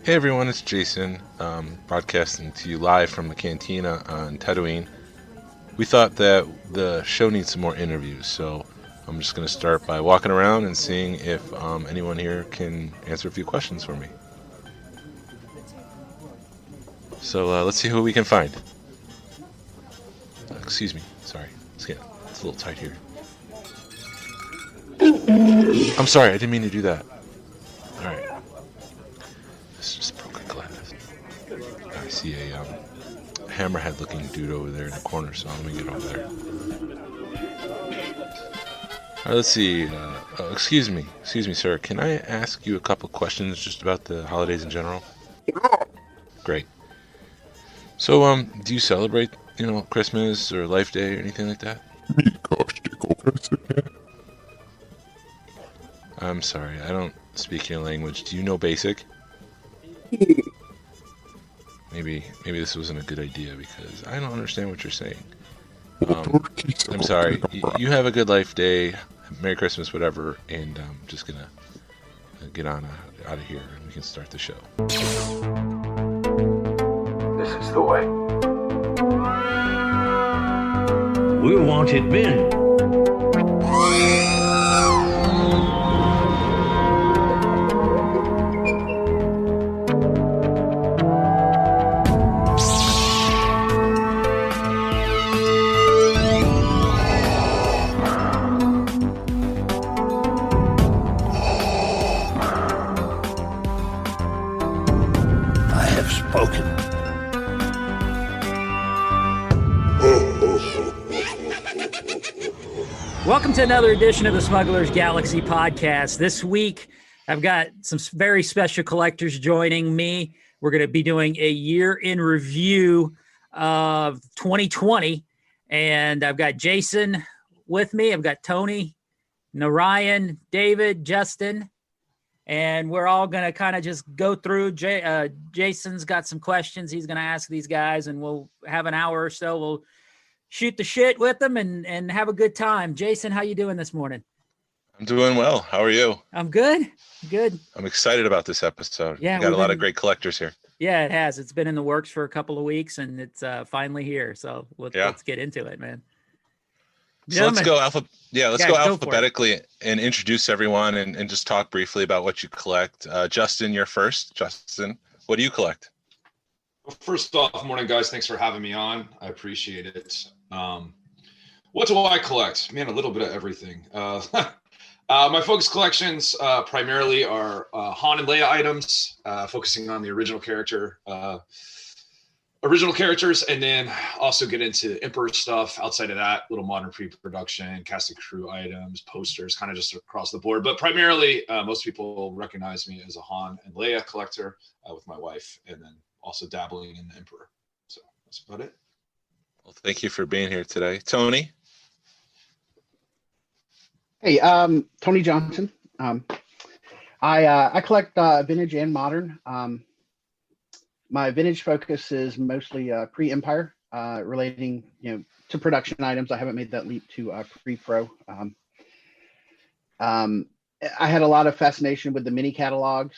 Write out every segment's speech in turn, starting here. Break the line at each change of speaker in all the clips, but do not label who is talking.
Hey everyone, it's Jason, broadcasting to you live from the cantina on Tatooine. We thought that the show needs some more interviews, so I'm just going to start by walking around and seeing if anyone here can answer a few questions for me. So let's see who we can find. Excuse me, sorry, it's a little tight here. I'm sorry, I didn't mean to do that. Alright. This is just broken glass. I see a hammerhead looking dude over there in the corner, so let me get over there. Alright, let's see. Excuse me, sir. Can I ask you a couple questions just about the holidays in general? Great. So, do you celebrate, Christmas or Life Day or anything like that? I'm sorry, I don't speak your language. Do you know Basic? Maybe this wasn't a good idea because I don't understand what you're saying. I'm sorry. You have a good Life Day, Merry Christmas, whatever, and I'm just gonna get on out of here and we can start the show.
This is the way.
We want it men.
Welcome to another edition of the Smuggler's Galaxy podcast. This week, I've got some very special collectors joining me. We're going to be doing a year in review of 2020. And I've got Jason with me. I've got Tony, Narayan, David, Justin. And we're all going to kind of just go through. Jason's got some questions he's going to ask these guys, and we'll have an hour or so. We'll shoot the shit with them and have a good time. Jason, how you doing this morning?
I'm doing well. How are you?
I'm good. Good.
I'm excited about this episode.
Yeah,
we got a lot of great collectors here.
Yeah, it has. It's been in the works for a couple of weeks, and it's finally here. So let's get into it, man.
So let's go alphabetically and introduce everyone and just talk briefly about what you collect. Justin, you're first. Justin, what do you collect?
Well, first off, morning, guys. Thanks for having me on. I appreciate it. What do I collect? Man, a little bit of everything. My focus collections primarily are Han and Leia items, focusing on the original characters, and then also get into Emperor stuff. Outside of that, little modern pre-production, cast and crew items, posters, kind of just across the board. But primarily, most people recognize me as a Han and Leia collector with my wife, and then also dabbling in the Emperor. So that's about it.
Well, thank you for being here today. Tony?
Hey, Tony Johnson. I collect vintage and modern. My vintage focus is mostly pre-Empire, relating to production items. I haven't made that leap to pre-pro. I had a lot of fascination with the mini catalogs,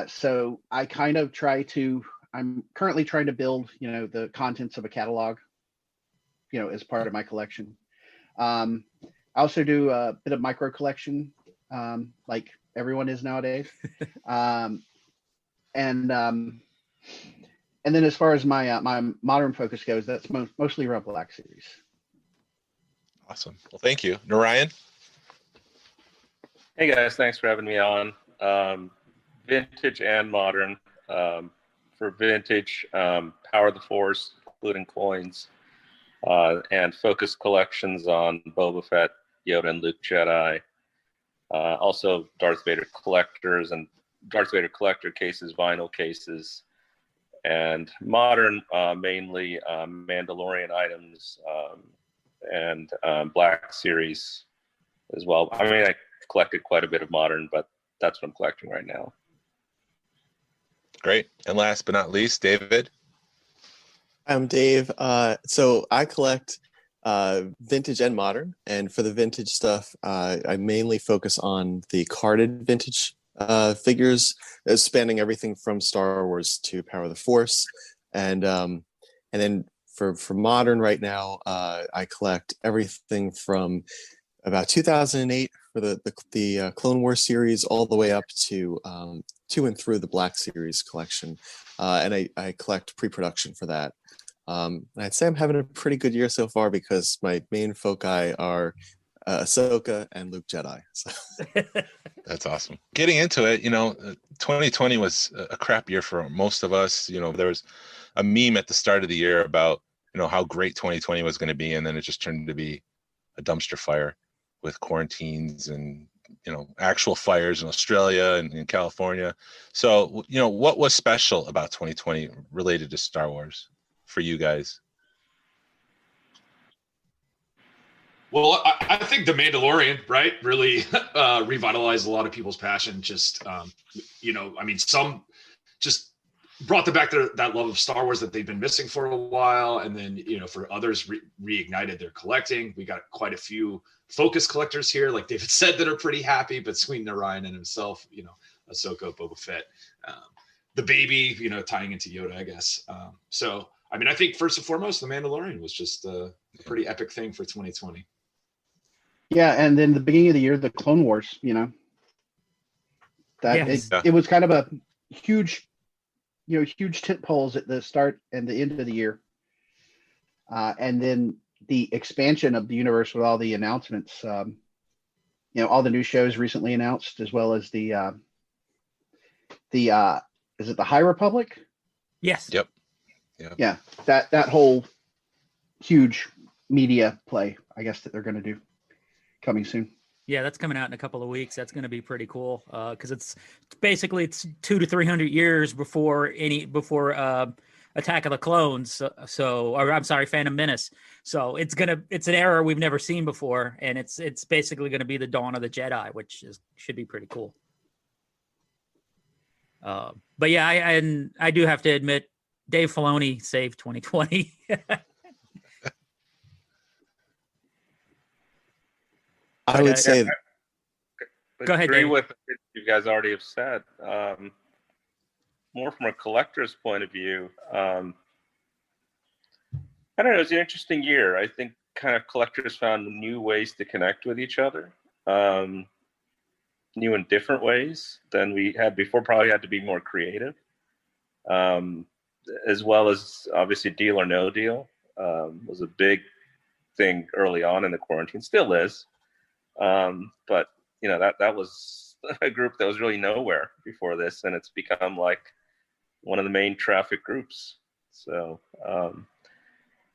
so I kind of I'm currently trying to build the contents of a catalog as part of my collection. I also do a bit of micro collection, like everyone is nowadays. And then as far as my modern focus goes, that's mostly around Black Series.
Awesome. Well, thank you. Narayan?
Hey guys, thanks for having me on. Vintage and modern. For vintage, Power of the Force, including coins, and focus collections on Boba Fett, Yoda, and Luke Jedi. Also Darth Vader collectors and Darth Vader collector cases, vinyl cases, and modern, mainly Mandalorian items and Black Series as well. I mean, I collected quite a bit of modern, but that's what I'm collecting right now.
Great. And last but not least, David?
I'm Dave. So I collect vintage and modern. And for the vintage stuff, I mainly focus on the carded vintage figures spanning everything from Star Wars to Power of the Force, and then for modern right now, I collect everything from about 2008 for the Clone Wars series all the way up to and through the Black Series collection, and I collect pre-production for that. I'd say I'm having a pretty good year so far because my main foci are Ahsoka and Luke Jedi. So.
That's awesome. Getting into it, 2020 was a crap year for most of us. There was a meme at the start of the year about, how great 2020 was going to be. And then it just turned to be a dumpster fire with quarantines and, actual fires in Australia and in California. So, what was special about 2020 related to Star Wars for you guys?
Well, I think The Mandalorian, right, really revitalized a lot of people's passion. Just, some just brought them back to that love of Star Wars that they've been missing for a while. And then, for others, reignited their collecting. We got quite a few focus collectors here, like David said, that are pretty happy between Narayan and himself, Ahsoka, Boba Fett, the baby, tying into Yoda, I guess. I think first and foremost, The Mandalorian was just a pretty epic thing for 2020.
Yeah, and then the beginning of the year, the Clone Wars, it was kind of a huge tent poles at the start and the end of the year. And then the expansion of the universe with all the announcements, all the new shows recently announced, as well as the is it the High Republic?
Yes.
Yep.
Yeah, that whole huge media play, I guess, that they're going to do coming soon.
Yeah, that's coming out in a couple of weeks. That's going to be pretty cool because it's 200 to 300 years before Attack of the Clones. Or I'm sorry, Phantom Menace. So it's an era we've never seen before, and it's basically going to be the dawn of the Jedi, which should be pretty cool. But yeah, I do have to admit, Dave Filoni saved 2020.
I would say.
Go ahead,
agree
David.
with what you guys already have said. More from a collector's point of view, I don't know. It was an interesting year. I think kind of collectors found new ways to connect with each other, new and different ways than we had before. Probably had to be more creative, as well as obviously Deal or No Deal was a big thing early on in the quarantine. Still is. But that was a group that was really nowhere before this, and it's become like one of the main traffic groups. So,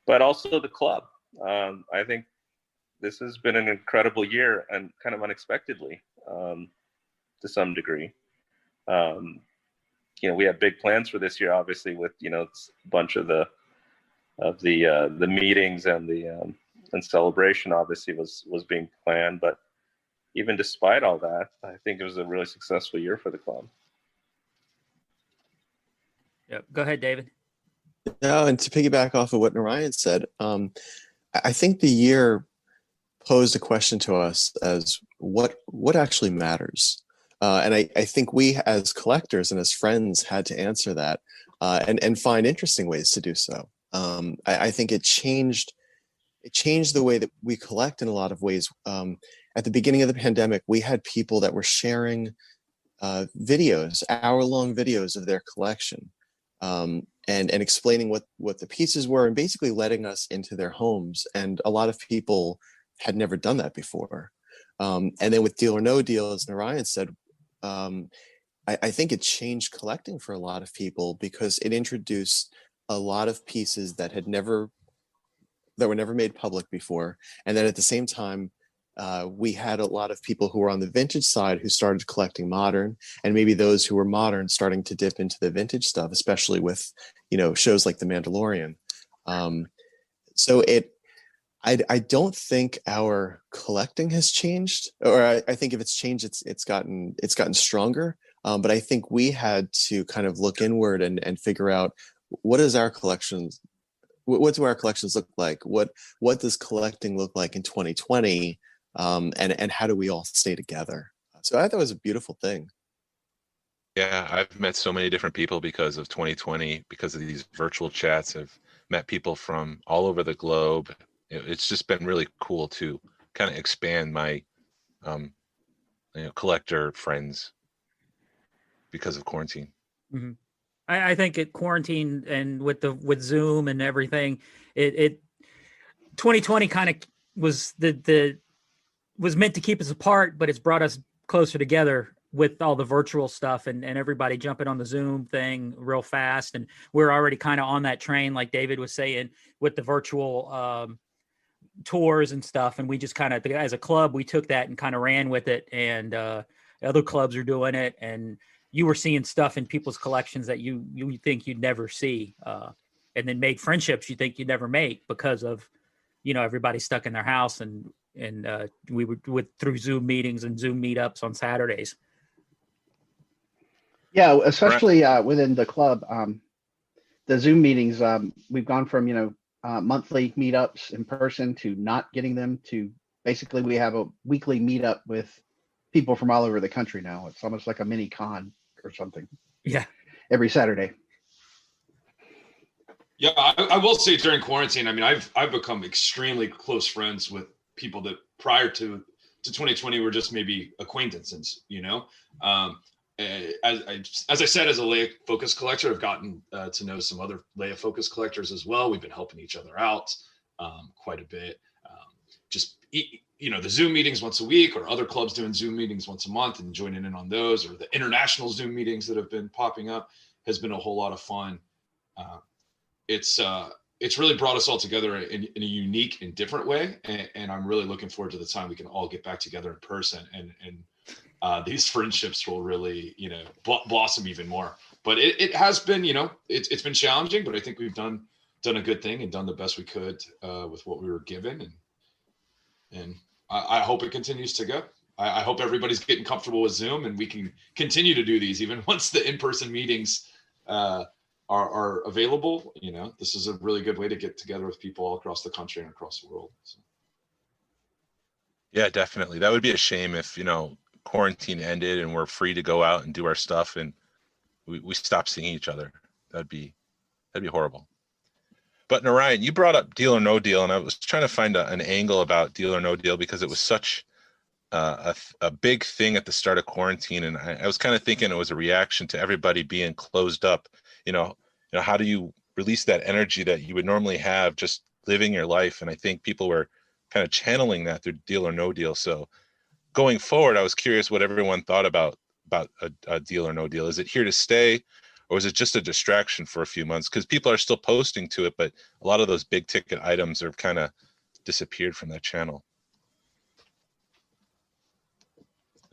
but also the club. I think this has been an incredible year and kind of unexpectedly, to some degree. We had big plans for this year, obviously, with a bunch of the meetings and the and celebration obviously was being planned, but even despite all that, I think it was a really successful year for the club.
Yep. Go ahead, David.
No, and to piggyback off of what Narayan said, I think the year posed a question to us as what actually matters. And I think we as collectors and as friends had to answer that and find interesting ways to do so. I think it changed the way that we collect in a lot of ways. At the beginning of the pandemic, we had people that were sharing videos, hour-long videos of their collection, and explaining what the pieces were and basically letting us into their homes. And a lot of people had never done that before. And then with Deal or No Deal, as Narayan said, I think it changed collecting for a lot of people because it introduced a lot of pieces that were never made public before. And then at the same time, we had a lot of people who were on the vintage side who started collecting modern, and maybe those who were modern starting to dip into the vintage stuff, especially with, shows like The Mandalorian. So I don't think our collecting has changed, or I think if it's changed, it's gotten stronger. But I think we had to kind of look inward and figure out what do our collections look like? What does collecting look like in 2020? And how do we all stay together? So I thought it was a beautiful thing.
Yeah, I've met so many different people because of 2020, because of these virtual chats. I've met people from all over the globe. It's just been really cool to kind of expand my collector friends because of quarantine.
Mhm. I think at quarantine and with Zoom and everything, it 2020 kind of was was meant to keep us apart, but it's brought us closer together with all the virtual stuff and everybody jumping on the Zoom thing real fast. And we're already kind of on that train, like David was saying, with the virtual tours and stuff. And we just kind of, as a club, we took that and kind of ran with it. And other clubs are doing it. And you were seeing stuff in people's collections that you think you'd never see, and then made friendships you think you'd never make because of, everybody stuck in their house and we would through Zoom meetings and Zoom meetups on Saturdays.
Yeah, especially within the club, the Zoom meetings, we've gone from, monthly meetups in person to not getting them to basically we have a weekly meetup with people from all over the country now. It's almost like a mini con or something.
Yeah.
Every Saturday.
Yeah, I will say during quarantine, I mean, I've become extremely close friends with people that prior to 2020 were just maybe acquaintances, As I said, as a Leia focus collector, I've gotten to know some other Leia focus collectors as well. We've been helping each other out quite a bit. The Zoom meetings once a week, or other clubs doing Zoom meetings once a month and joining in on those, or the international Zoom meetings that have been popping up has been a whole lot of fun. It's really brought us all together in a unique and different way. And I'm really looking forward to the time we can all get back together in person and these friendships will really, blossom even more. But it has been, it's been challenging, but I think we've done a good thing and done the best we could with what we were given. And I hope it continues to go. I hope everybody's getting comfortable with Zoom and we can continue to do these even once the in-person meetings are available. This is a really good way to get together with people all across the country and across the world. So.
Yeah, definitely. That would be a shame if, quarantine ended and we're free to go out and do our stuff and we stop seeing each other. That'd be horrible. But Narayan, you brought up Deal or No Deal, and I was trying to find an angle about Deal or No Deal because it was such a big thing at the start of quarantine, and I was kind of thinking it was a reaction to everybody being closed up. How do you release that energy that you would normally have just living your life? And I think people were kind of channeling that through Deal or No Deal. So going forward, I was curious what everyone thought about a Deal or No Deal. Is it here to stay, or is it just a distraction for a few months? Because people are still posting to it, but a lot of those big ticket items are kind of disappeared from that channel.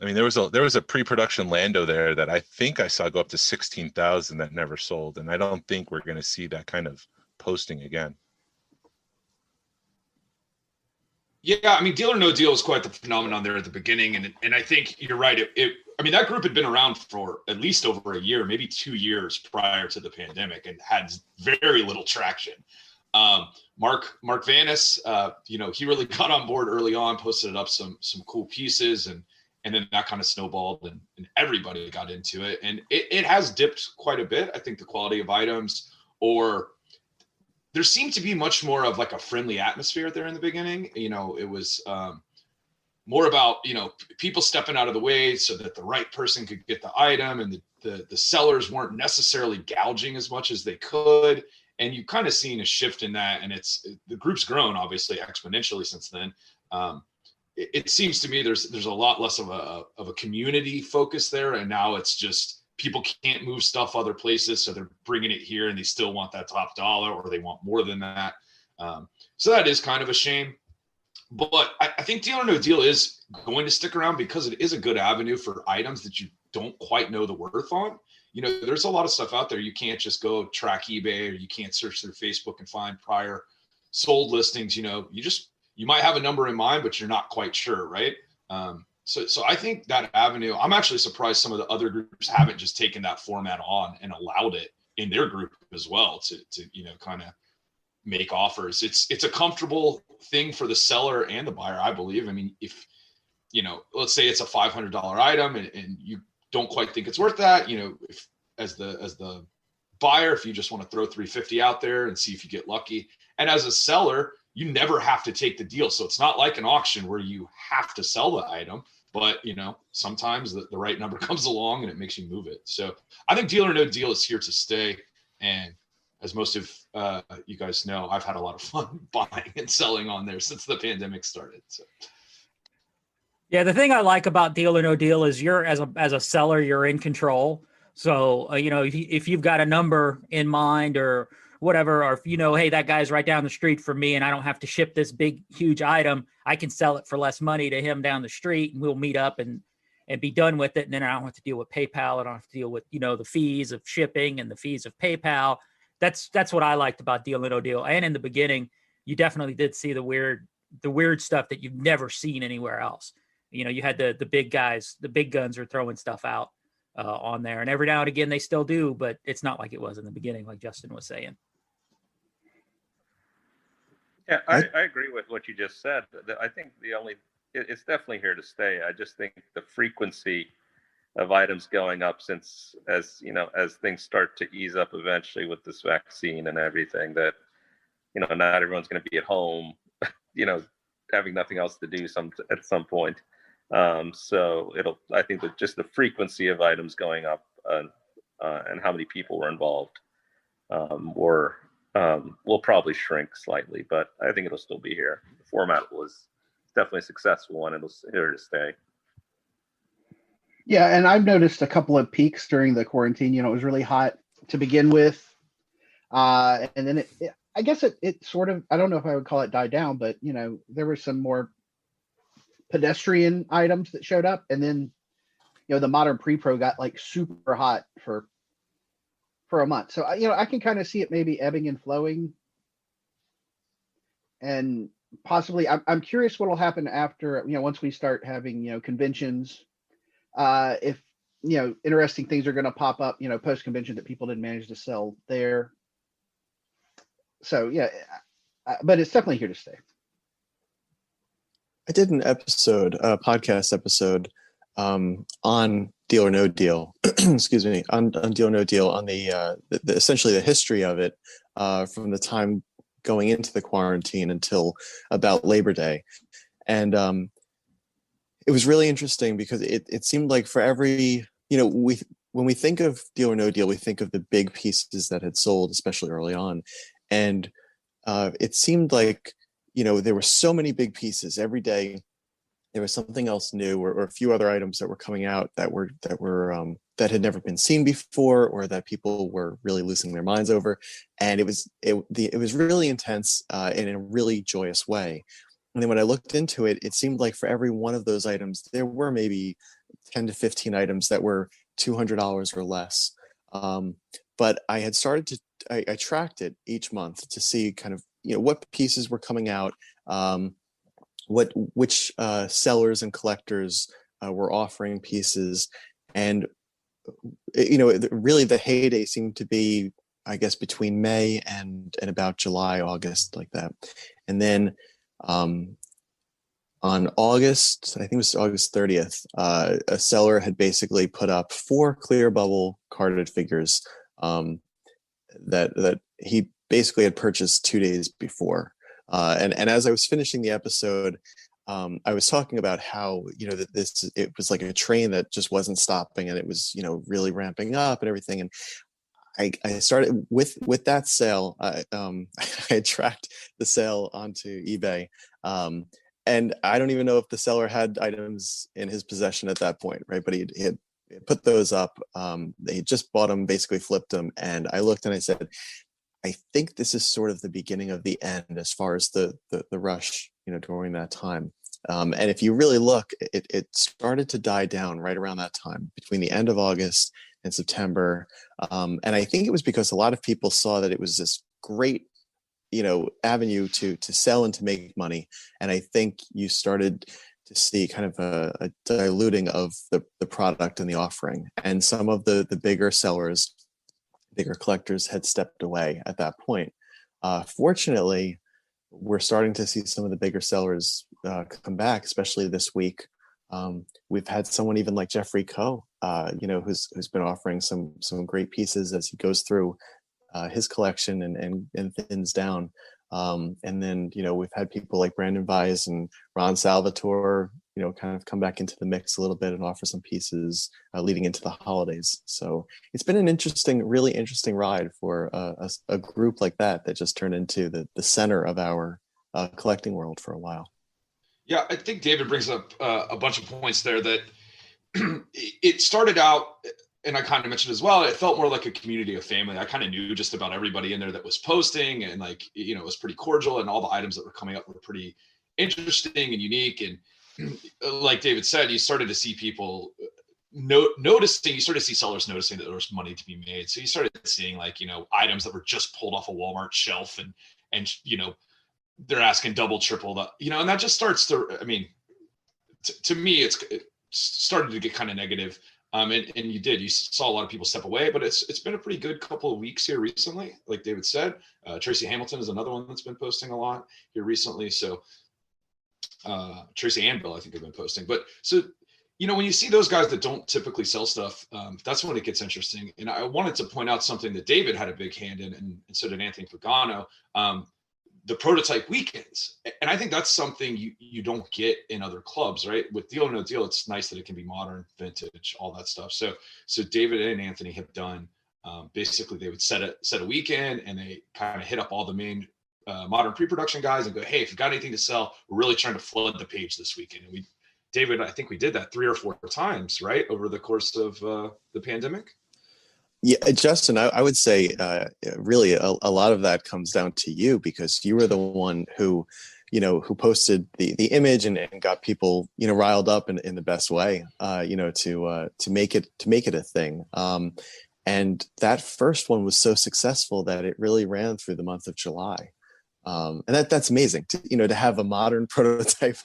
I mean, there was a pre-production Lando there that I think I saw go up to 16,000 that never sold, and I don't think we're going to see that kind of posting again.
Yeah, I mean, Deal or No Deal was quite the phenomenon there at the beginning, and I think you're right. That group had been around for at least over a year, maybe 2 years prior to the pandemic, and had very little traction. Mark Vanis, he really got on board early on, posted up some cool pieces, and then that kind of snowballed, and everybody got into it, and it has dipped quite a bit. I think the quality of items, or there seemed to be much more of like a friendly atmosphere there in the beginning. It was more about, people stepping out of the way so that the right person could get the item, and the sellers weren't necessarily gouging as much as they could. And you kind of seen a shift in that. And the group's grown obviously exponentially since then. It seems to me there's a lot less of a community focus there. And now it's just, people can't move stuff other places, so they're bringing it here, and they still want that top dollar, or they want more than that. So that is kind of a shame. But I think Deal or No Deal is going to stick around because it is a good avenue for items that you don't quite know the worth on. There's a lot of stuff out there. You can't just go track eBay, or you can't search through Facebook and find prior sold listings. You might have a number in mind, but you're not quite sure, right? So I think that avenue, I'm actually surprised some of the other groups haven't just taken that format on and allowed it in their group as well to kind of make offers. It's a comfortable thing for the seller and the buyer, I believe. I mean, if, let's say it's a $500 item and you don't quite think it's worth that, if as the buyer, if you just want to throw 350 out there and see if you get lucky. And as a seller, you never have to take the deal. So it's not like an auction where you have to sell the item, but sometimes the right number comes along and it makes you move it. So I think Deal or No Deal is here to stay. And as most of you guys know, I've had a lot of fun buying and selling on there since the pandemic started. So.
Yeah, the thing I like about Deal or No Deal is you're as a seller, you're in control. So if you've got a number in mind or whatever, or if hey, that guy's right down the street from me and I don't have to ship this big huge item, I can sell it for less money to him down the street, and we'll meet up and be done with it. And then I don't have to deal with PayPal. I don't have to deal with the fees of shipping and the fees of PayPal. That's what I liked about Deal or No Deal. And in the beginning, you definitely did see the weird stuff that you've never seen anywhere else. You had the big guys, the big guns are throwing stuff out on there, and every now and again they still do, but it's not like it was in the beginning, like Justin was saying.
Yeah, I agree with what you just said. I think it's definitely here to stay. I just think the frequency of items going up as things start to ease up eventually with this vaccine and everything, that not everyone's going to be at home, having nothing else to do at some point. So I think that just the frequency of items going up and how many people were involved will probably shrink slightly, but I think it'll still be here. The format was definitely successful and it'll here to stay.
Yeah, and I've noticed a couple of peaks during the quarantine. It was really hot to begin with, and then I guess it sort of, I don't know if I would call it died down, but there were some more pedestrian items that showed up, and then the modern pre-pro got like super hot for a month. So I can kind of see it maybe ebbing and flowing, and possibly I'm curious what will happen after once we start having conventions, if interesting things are going to pop up post convention that people didn't manage to sell there. So yeah, but it's definitely here to stay.
I did a podcast episode on Deal or No Deal, excuse me, on Deal or No Deal, on the essentially the history of it from the time going into the quarantine until about Labor Day. And it was really interesting because it seemed like for every, when we think of Deal or No Deal, we think of the big pieces that had sold, especially early on. And it seemed like, there were so many big pieces every day. There was something else new, or a few other items that were coming out that that had never been seen before, or that people were really losing their minds over. And it was really intense in a really joyous way. And then when I looked into it, it seemed like for every one of those items, there were maybe 10 to 15 items that were $200 or less. But I had I tracked it each month to see kind of what pieces were coming out, which sellers and collectors were offering pieces, and really the heyday seemed to be, I guess, between May and about July, August, like that. And then on August, I think it was August 30th, a seller had basically put up 4 clear bubble carded figures that he basically had purchased 2 days before. And as I was finishing the episode, I was talking about how, that it was like a train that just wasn't stopping, and it was, really ramping up and everything. And I started with that sale. I had tracked the sale onto eBay. And I don't even know if the seller had items in his possession at that point, right? But he had put those up. They just bought them, basically flipped them. And I looked and I said, I think this is sort of the beginning of the end as far as the rush, during that time. And if you really look, it started to die down right around that time, between the end of August and September. And I think it was because a lot of people saw that it was this great, avenue to sell and to make money. And I think you started to see kind of a diluting of the product and the offering. And some of the bigger sellers, bigger collectors, had stepped away at that point. Fortunately, we're starting to see some of the bigger sellers come back, especially this week. We've had someone even like Jeffrey Coe, who's been offering some great pieces as he goes through his collection and thins down. And then, we've had people like Brandon Vise and Ron Salvatore, kind of come back into the mix a little bit and offer some pieces leading into the holidays. So it's been an really interesting ride for a group like that just turned into the center of our collecting world for a while.
Yeah, I think David brings up a bunch of points there that it started out, and I kind of mentioned as well, it felt more like a community of family. I kind of knew just about everybody in there that was posting, and it was pretty cordial, and all the items that were coming up were pretty interesting and unique. And like David said, you started to see people noticing, you started to see sellers noticing that there was money to be made. So you started seeing items that were just pulled off a Walmart shelf and they're asking double, triple the, and that just starts to, to me, it started to get kind of negative. And you saw a lot of people step away, but it's been a pretty good couple of weeks here recently. Like David said, Tracy Hamilton is another one that's been posting a lot here recently. So Tracy and Bill, I think, have been posting. But so, when you see those guys that don't typically sell stuff, that's when it gets interesting. And I wanted to point out something that David had a big hand in, and so did Anthony Pagano. The prototype weekends. And I think that's something you don't get in other clubs, right? With Deal or No Deal, it's nice that it can be modern, vintage, all that stuff. So David and Anthony have done, basically they would set a weekend, and they kind of hit up all the main modern pre-production guys and go, hey, if you've got anything to sell, we're really trying to flood the page this weekend. And David, I think we did that 3 or 4 times, right? Over the course of the pandemic.
Yeah, Justin, I would say really a lot of that comes down to you, because you were the one who posted the image and got people, riled up in the best way, to make it a thing. And that first one was so successful that it really ran through the month of July. And that's amazing to have a modern prototype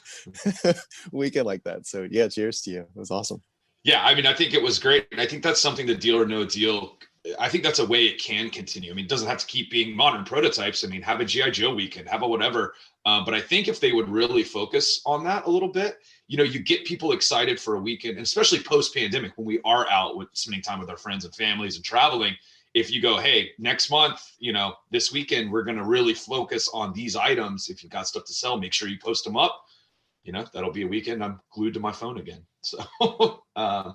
weekend like that. So yeah, cheers to you. It was awesome.
Yeah, I think it was great. And I think that's something that Deal or No Deal, I think that's a way it can continue. It doesn't have to keep being modern prototypes. Have a G.I. Joe weekend, have a whatever. But I think if they would really focus on that a little bit, you get people excited for a weekend, and especially post-pandemic when we are out with spending time with our friends and families and traveling. If you go, hey, next month, this weekend, we're going to really focus on these items. If you've got stuff to sell, make sure you post them up. That'll be a weekend I'm glued to my phone again. So I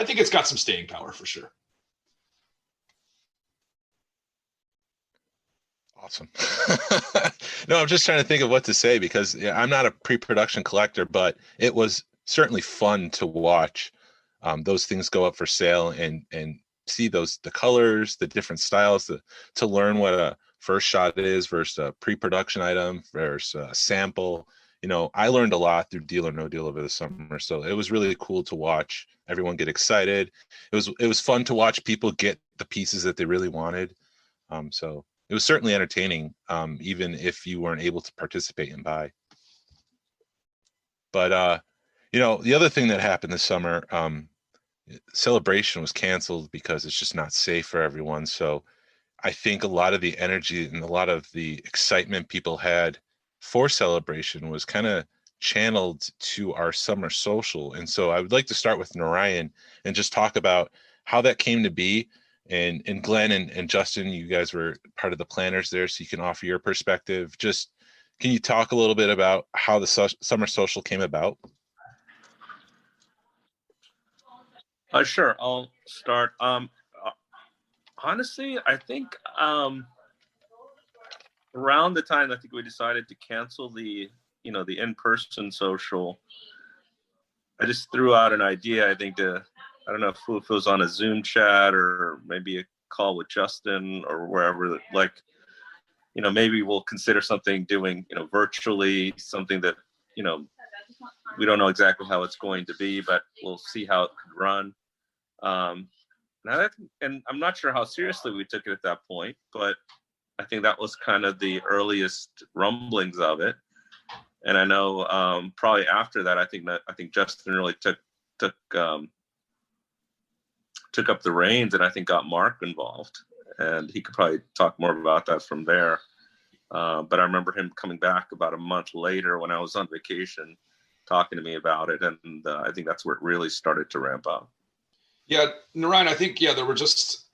think it's got some staying power for sure.
Awesome. No, I'm just trying to think of what to say, because I'm not a pre-production collector, but it was certainly fun to watch those things go up for sale and see the colors, the different styles, to learn what a first shot is versus a pre-production item versus a sample. I learned a lot through Deal or No Deal over the summer, so it was really cool to watch everyone get excited. It was fun to watch people get the pieces that they really wanted. So it was certainly entertaining, even if you weren't able to participate and buy. But the other thing that happened this summer, Celebration was canceled because it's just not safe for everyone. So I think a lot of the energy and a lot of the excitement people had for Celebration was kind of channeled to our summer social. And so I would like to start with Narayan and just talk about how that came to be. And Glenn and Justin, you guys were part of the planners there, so you can offer your perspective. Just can you talk a little bit about how the summer social came about?
Sure, I'll start. Honestly, I think around the time I think we decided to cancel the in-person social, I just threw out an idea. I think I don't know if it was on a Zoom chat or maybe a call with Justin or wherever, maybe we'll consider something doing, virtually, something that, we don't know exactly how it's going to be, but we'll see how it could run. And I'm not sure how seriously we took it at that point, but I think that was kind of the earliest rumblings of it. And I know probably after that, I think Justin really took up the reins, and I think got Mark involved, and he could probably talk more about that from there. But I remember him coming back about a month later when I was on vacation talking to me about it, and I think that's where it really started to ramp up.
Yeah, Narayan, I think, there were just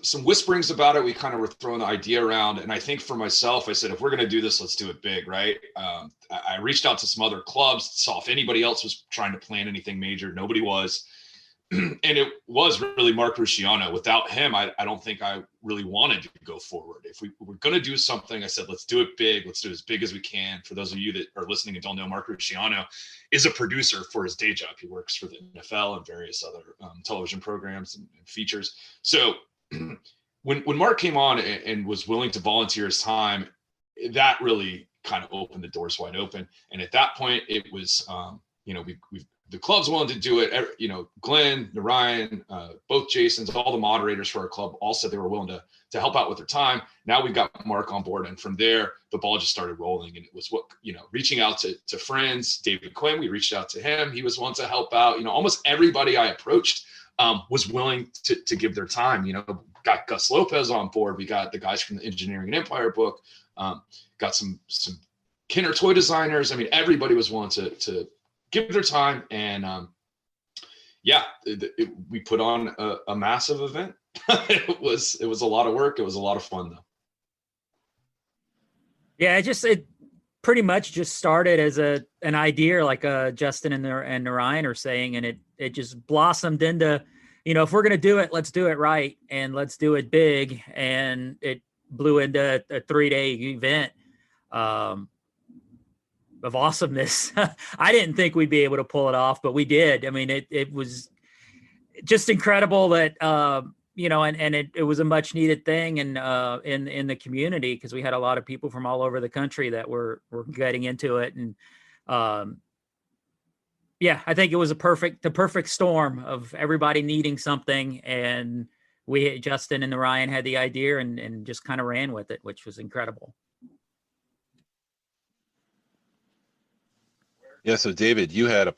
some whisperings about it. We kind of were throwing the idea around. And I think for myself, I said, if we're going to do this, let's do it big, right? I reached out to some other clubs, saw if anybody else was trying to plan anything major. Nobody was. And it was really Mark Rusciano. Without him, I don't think I really wanted to go forward. If we were going to do something, I said, let's do it big. Let's do it as big as we can. For those of you that are listening and don't know, Mark Rusciano is a producer for his day job. He works for the NFL and various other television programs and features. So when Mark came on and was willing to volunteer his time, that really kind of opened the doors wide open. And at that point, it was, the club's willing to do it. Glen, Narayan, both Jasons, all the moderators for our club all said they were willing to help out with their time. Now we've got Mark on board. And from there, the ball just started rolling. And it was reaching out to friends. David Quinn, we reached out to him. He was willing to help out. Almost everybody I approached was willing to give their time. Got Gus Lopez on board. We got the guys from the Engineering and Empire book. Got some Kenner toy designers. I mean, everybody was willing to give their time, and we put on a massive event. It was a lot of work. It was a lot of fun, though. Yeah,
it pretty much just started as an idea, like Justin and Narayan are saying, and it just blossomed into, if we're gonna do it, let's do it right, and let's do it big, and it blew into a 3-day event. Of awesomeness. I didn't think we'd be able to pull it off, but we did. I mean, it was just incredible that, and it was a much needed thing in the community, because we had a lot of people from all over the country that were getting into it. And I think it was the perfect storm of everybody needing something. And Justin and Narayan had the idea and just kind of ran with it, which was incredible.
Yeah, so David, you had a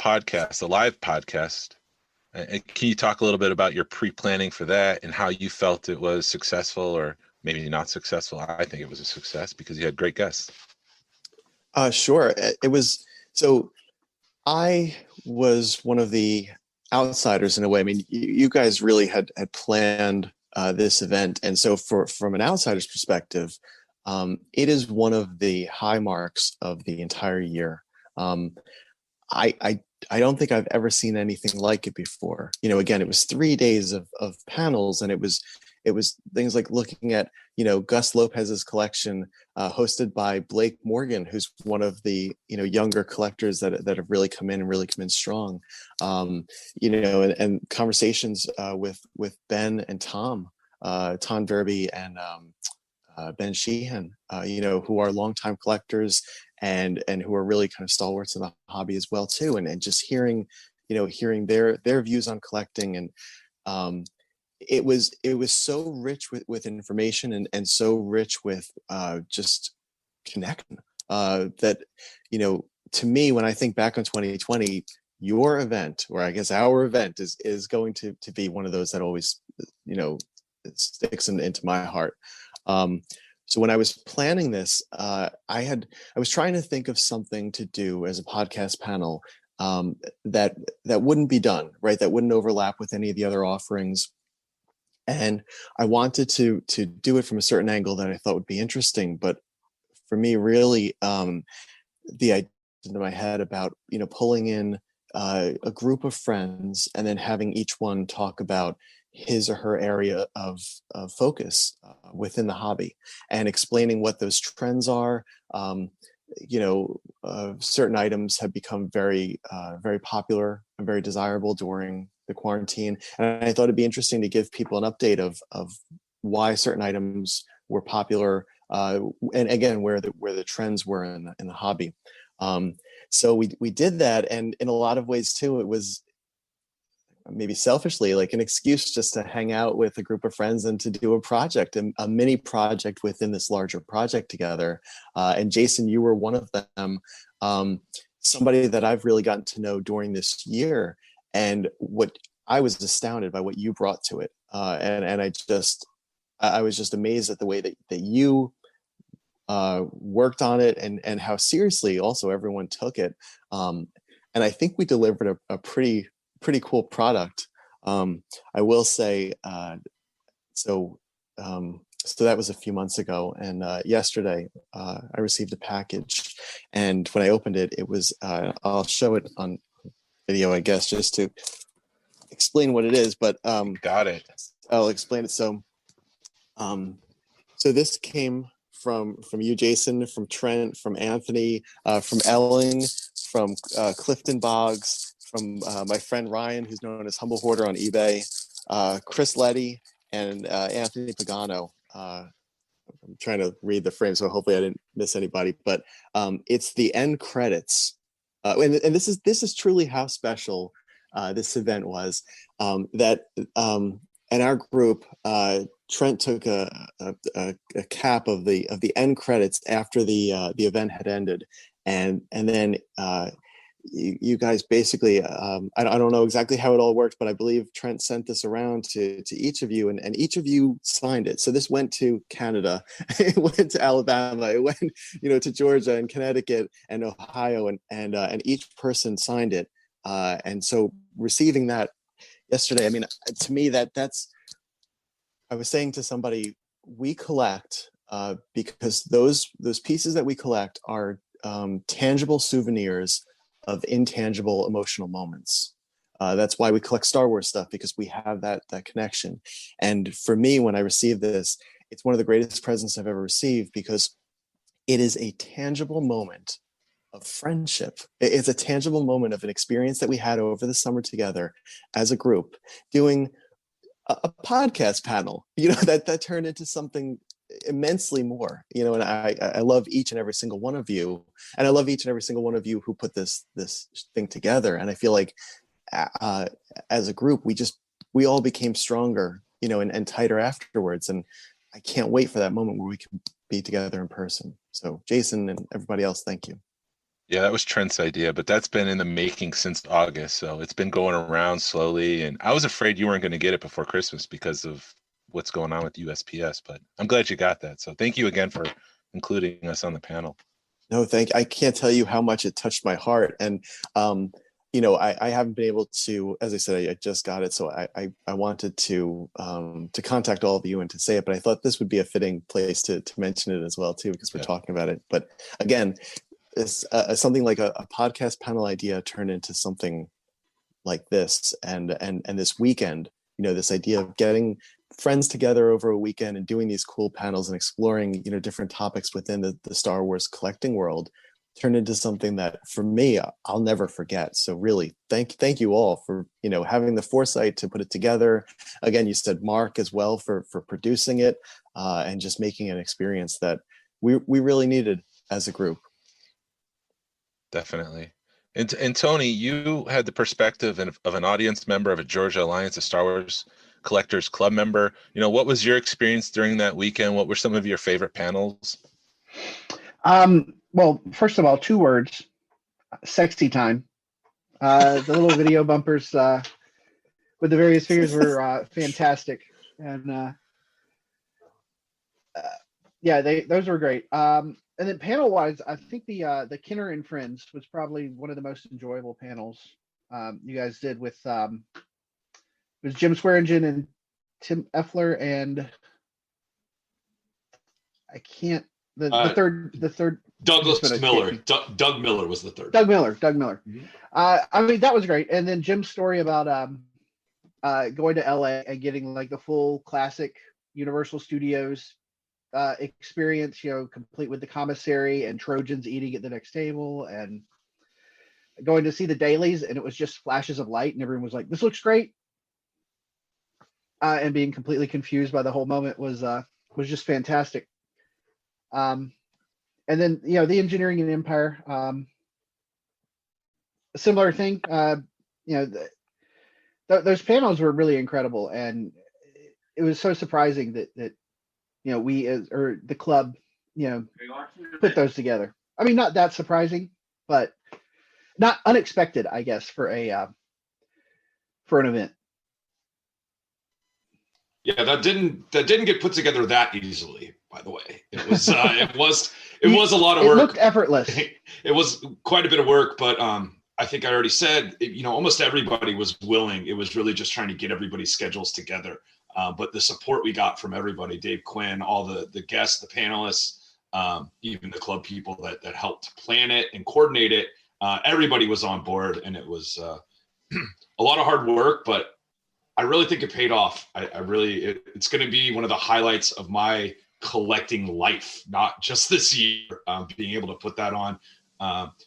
live podcast. Can you talk a little bit about your pre-planning for that and how you felt it was successful or maybe not successful? I think it was a success because you had great guests.
Sure. It was. So I was one of the outsiders in a way. I mean, you guys really had planned this event. And so from an outsider's perspective, it is one of the high marks of the entire year. I don't think I've ever seen anything like it before. Again, it was 3 days of panels, and it was things like looking at, Gus Lopez's collection, hosted by Blake Morgan, who's one of the, younger collectors that have really come in strong. And conversations with Ben and Tom Verby and Ben Sheehan, who are longtime collectors and who are really kind of stalwarts in the hobby as well too. And just hearing their views on collecting. And it was so rich with information and so rich with just connecting that, to me, when I think back on 2020, your event, or I guess our event is going to be one of those that always, sticks into my heart. So when I was planning this, I was trying to think of something to do as a podcast panel that wouldn't be done, right? That wouldn't overlap with any of the other offerings. And I wanted to do it from a certain angle that I thought would be interesting. But for me, really, the idea in my head about, pulling in a group of friends and then having each one talk about his or her area of focus within the hobby and explaining what those trends are. Certain items have become very, very popular and very desirable during the quarantine. And I thought it'd be interesting to give people an update of why certain items were popular, and again, where the trends were in the hobby. So we did that. And in a lot of ways too, it was maybe selfishly like an excuse just to hang out with a group of friends and to do a project, a mini project within this larger project together. And Jason, you were one of them, somebody that I've really gotten to know during this year. And what I was astounded by what you brought to it. And I was just amazed at the way that you worked on it and how seriously also everyone took it. and I think we delivered a pretty cool product. I will say, so that was a few months ago, and yesterday I received a package, and when I opened it, it was I'll show it on video, I guess, just to explain what it is. But
Got it.
I'll explain it. So this came from you, Jason, from Trent, from Anthony, from Ellen, from Clifton Boggs, from my friend Ryan, who's known as Humble Hoarder on eBay, Chris Letty, and Anthony Pagano. I'm trying to read the frame, so hopefully I didn't miss anybody. But it's the end credits, and this is truly how special this event was. That in our group, Trent took a cap of the end credits after the event had ended, and then you guys basically, I don't know exactly how it all worked, but I believe Trent sent this around to each of you, and each of you signed it. So this went to Canada, it went to Alabama, it went to Georgia and Connecticut and Ohio, and each person signed it. And so receiving that yesterday, I mean, to me, that's, I was saying to somebody, we collect because those pieces that we collect are tangible souvenirs of intangible emotional moments. That's why we collect Star Wars stuff, because we have that connection. And for me, when I received this, it's one of the greatest presents I've ever received, because it is a tangible moment of friendship. It's a tangible moment of an experience that we had over the summer together as a group, doing a podcast panel, that turned into something immensely more, and I love each and every single one of you, and I love each and every single one of you who put this thing together. And I feel like as a group, we all became stronger, and tighter afterwards. And I can't wait for that moment where we can be together in person. So Jason and everybody else, thank you.
Yeah, that was Trent's idea, but that's been in the making since August. So it's been going around slowly. And I was afraid you weren't going to get it before Christmas because of what's going on with USPS, but I'm glad you got that. So thank you again for including us on the panel.
No, I can't tell you how much it touched my heart. And, I haven't been able to, as I said, I just got it. So I wanted to contact all of you and to say it, but I thought this would be a fitting place to mention it as well, too, because we're talking about it. But again, it's something like a podcast panel idea turned into something like this, and this weekend, this idea of getting friends together over a weekend and doing these cool panels and exploring, different topics within the Star Wars collecting world turned into something that for me, I'll never forget. So really thank you all for, having the foresight to put it together. Again, you said Mark as well for producing it, and just making an experience that we really needed as a group.
Definitely. And Tony, you had the perspective of an audience member of a Georgia Alliance of Star Wars Collectors Club member. What was your experience during that weekend? What were some of your favorite panels?
Well, first of all, 2 words: sexy time. The little video bumpers with the various figures were fantastic, and those were great. And then panel wise, I think the Kenner and Friends was probably one of the most enjoyable panels you guys did with it was Jim Swearingen and Tim Effler, and I can't the third
Douglas Miller. Doug Miller was the third.
Doug Miller.
Mm-hmm.
I mean, that was great. And then Jim's story about going to LA and getting like the full classic Universal Studios experience, complete with the commissary and Trojans eating at the next table, and going to see the dailies, and it was just flashes of light, and everyone was like, "This looks great," and being completely confused by the whole moment was just fantastic. And then the Engineering and Empire, a similar thing. Those panels were really incredible, and it was so surprising that we or the club put those together. I mean, not that surprising, but not unexpected, I guess, for an event.
Yeah, that didn't get put together that easily. By the way, it was it was a lot of work.
It looked effortless.
It was quite a bit of work, but I think I already said, almost everybody was willing. It was really just trying to get everybody's schedules together. But the support we got from everybody, Dave Quinn, all the guests, the panelists, even the club people that helped plan it and coordinate it, everybody was on board, and it was a lot of hard work, but I really think it paid off. It's going to be one of the highlights of my collecting life, not just this year, being able to put that on.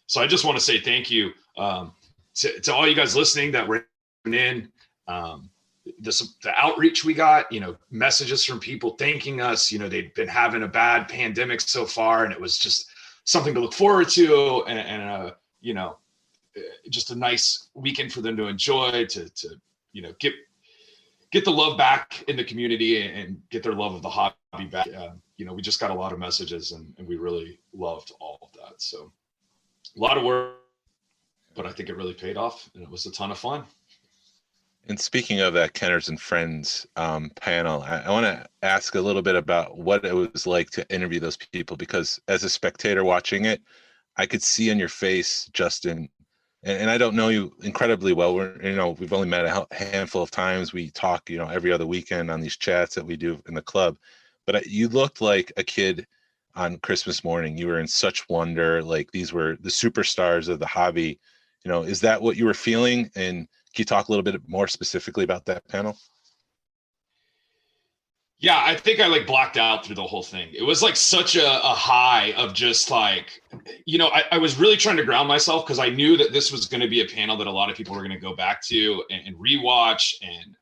So I just want to say thank you to all you guys listening that were in. The outreach we got, messages from people thanking us. They've been having a bad pandemic so far, and it was just something to look forward to, and just a nice weekend for them to enjoy, to get the love back in the community and get their love of the hobby back. We just got a lot of messages, and we really loved all of that. So a lot of work, but I think it really paid off, and it was a ton of fun.
And speaking of that Kenners and Friends panel, I want to ask a little bit about what it was like to interview those people, because as a spectator watching it, I could see on your face, Justin, and I don't know you incredibly well. We've only met a handful of times. We talk, every other weekend on these chats that we do in the club. But you looked like a kid on Christmas morning. You were in such wonder. Like, these were the superstars of the hobby. Is that what you were feeling? And can you talk a little bit more specifically about that panel?
Yeah, I think I blacked out through the whole thing. It was such a high of just I was really trying to ground myself, because I knew that this was going to be a panel that a lot of people were going to go back to and rewatch. And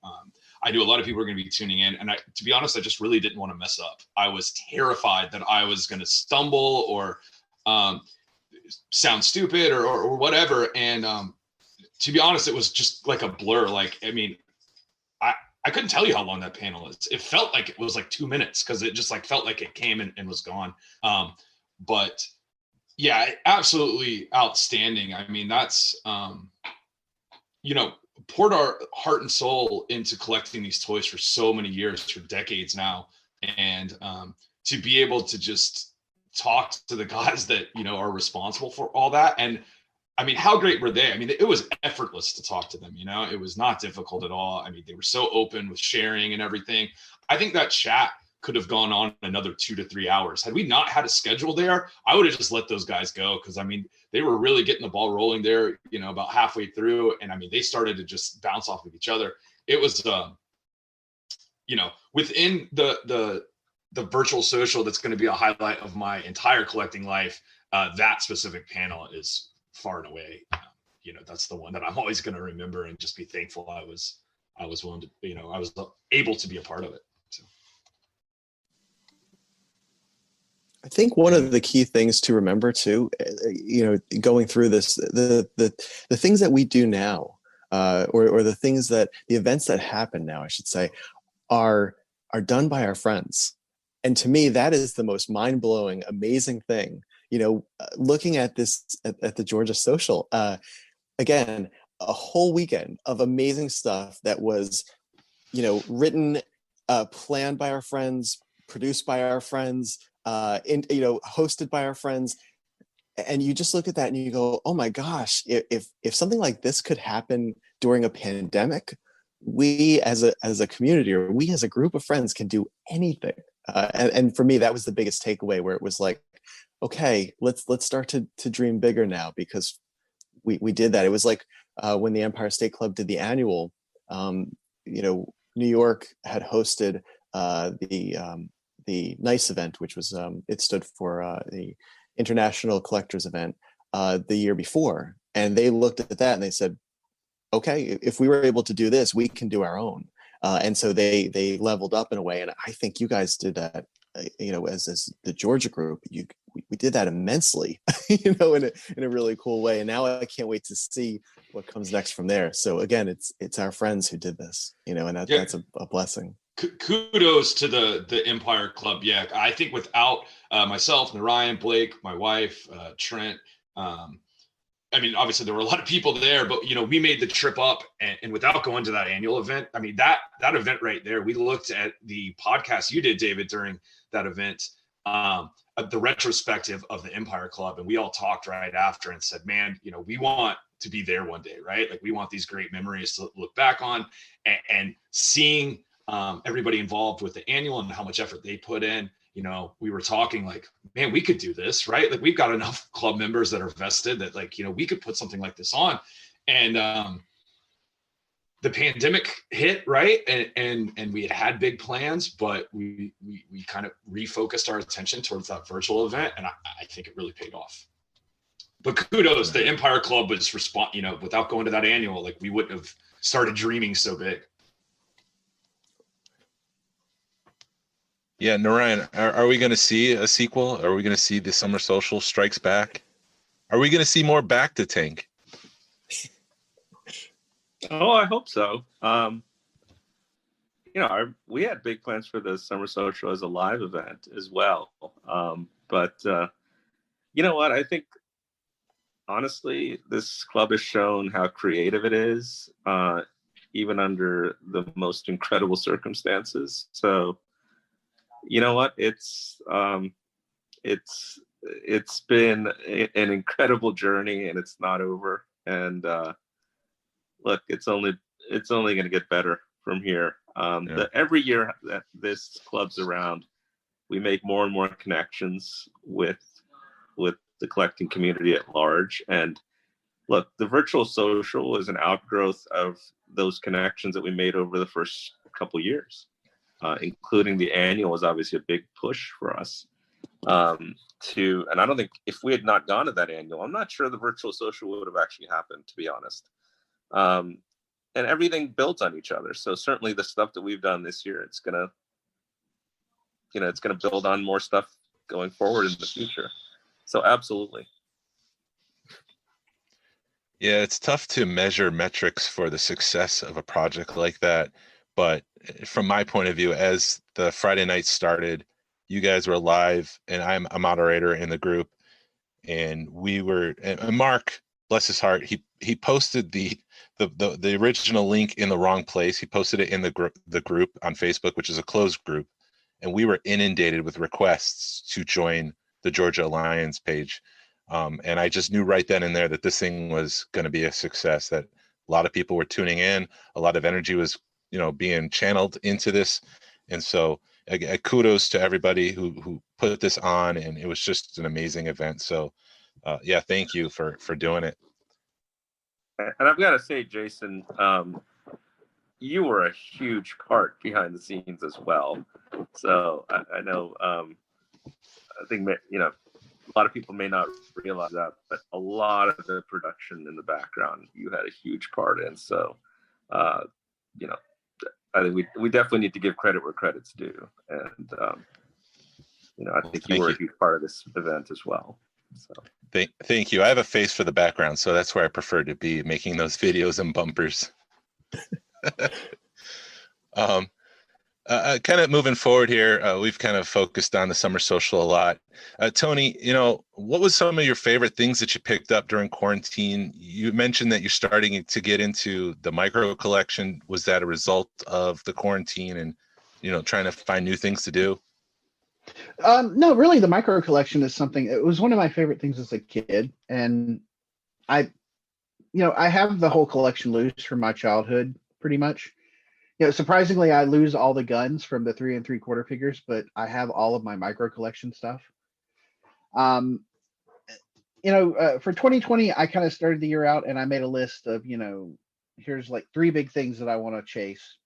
I knew a lot of people were going to be tuning in. And to be honest, I just really didn't want to mess up. I was terrified that I was going to stumble or sound stupid or whatever. And to be honest, it was just like a blur. I couldn't tell you how long that panel is. It felt like it was 2 minutes, because it just felt like it came and was gone. But yeah, absolutely outstanding. I mean, that's, poured our heart and soul into collecting these toys for so many years, for decades now. And to be able to just talk to the guys that, are responsible for all that. And I mean, how great were they? I mean, it was effortless to talk to them. It was not difficult at all. I mean, they were so open with sharing and everything. I think that chat could have gone on another 2 to 3 hours. Had we not had a schedule there, I would have just let those guys go, because I mean, they were really getting the ball rolling there, about halfway through. And I mean, they started to just bounce off of each other. It was, within the virtual social, that's going to be a highlight of my entire collecting life. That specific panel is far and away, that's the one that I'm always going to remember, and just be thankful I was willing to, I was able to be a part of it. So
I think one of the key things to remember too, going through this, the things that we do now, or the things the events that happen now, I should say, are done by our friends. And to me, that is the most mind-blowing, amazing thing. Looking at this at the Georgia Social, again, a whole weekend of amazing stuff that was, written, planned by our friends, produced by our friends, hosted by our friends. And you just look at that and you go, oh my gosh, if something like this could happen during a pandemic, we as a community, or we as a group of friends, can do anything. And for me, that was the biggest takeaway, where it was like, okay, let's start to dream bigger now, because we did that. It was like when the Empire State Club did the annual, New York had hosted the NICE event, which was it stood for the International Collectors Event the year before, and they looked at that and they said, okay, if we were able to do this, we can do our own. And so they leveled up in a way, and I think you guys did that. As the Georgia group, we did that immensely, in a really cool way. And now I can't wait to see what comes next from there. So again, it's our friends who did this, and that's a blessing.
Kudos to the Empire Club. Yeah, I think without myself, Narayan, Blake, my wife, Trent, I mean, obviously there were a lot of people there, but we made the trip up, and without going to that annual event, I mean, that event right there, we looked at the podcast you did, David, during that event. the retrospective of the Empire Club, and we all talked right after and said, man, you know, we want to be there one day, right? Like we want these great memories to look back on, and seeing everybody involved with the annual and how much effort they put in. You know, we were talking like, man, we could do this, right? Like we've got enough club members that are vested that, like, you know, we could put something like this on. And the pandemic hit, right? And we had big plans, but we kind of refocused our attention towards that virtual event, and I think it really paid off. But kudos, the Empire Club was you know, without going to that annual, like we wouldn't have started dreaming so big.
Yeah, Narayan, are we going to see a sequel? Are we going to see the Summer Social Strikes Back? Are we going to see more Back to Tank?
Oh, I hope so. You know, we had big plans for the Summer Social as a live event as well. But you know what? I think, honestly, this club has shown how creative it is, even under the most incredible circumstances. So, you know what? It's been an incredible journey, and it's not over. And look, it's only going to get better from here. Every year that this club's around, we make more and more connections with the collecting community at large. And look, the virtual social is an outgrowth of those connections that we made over the first couple years, including the annual was obviously a big push for us. And I don't think if we had not gone to that annual, I'm not sure the virtual social would have actually happened, to be honest. And everything builds on each other. So certainly the stuff that we've done this year, it's gonna build on more stuff going forward in the future. So absolutely.
Yeah, it's tough to measure metrics for the success of a project like that. But from my point of view, as the Friday night started, you guys were live, and I'm a moderator in the group, and and Mark, bless his heart, he posted the original link in the wrong place. He posted it in the group on Facebook, which is a closed group, and we were inundated with requests to join the Georgia Alliance page. And I just knew right then and there that this thing was going to be a success, that a lot of people were tuning in, a lot of energy was, you know, being channeled into this. And so kudos to everybody who put this on, and it was just an amazing event. So yeah, thank you for doing it.
And I've got to say, Jason, you were a huge part behind the scenes as well. So I know, I think, you know, a lot of people may not realize that, but a lot of the production in the background, you had a huge part in. So, you know, I think we definitely need to give credit where credit's due. And, you know, I think you were a huge part of this event as well. So.
Thank you. I have a face for the background, so that's where I prefer to be, making those videos and bumpers. Kind of moving forward here, we've kind of focused on the Summer Social a lot. Tony, you know, what was some of your favorite things that you picked up during quarantine? You mentioned that you're starting to get into the micro collection. Was that a result of the quarantine and, you know, trying to find new things to do?
No, really, the micro collection is something. It was one of my favorite things as a kid, and I have the whole collection loose from my childhood, pretty much. You know, surprisingly, I lose all the guns from the 3 3/4 figures, but I have all of my micro collection stuff. You know, for 2020, I kind of started the year out, and I made a list of, you know, here's like 3 big things that I want to chase.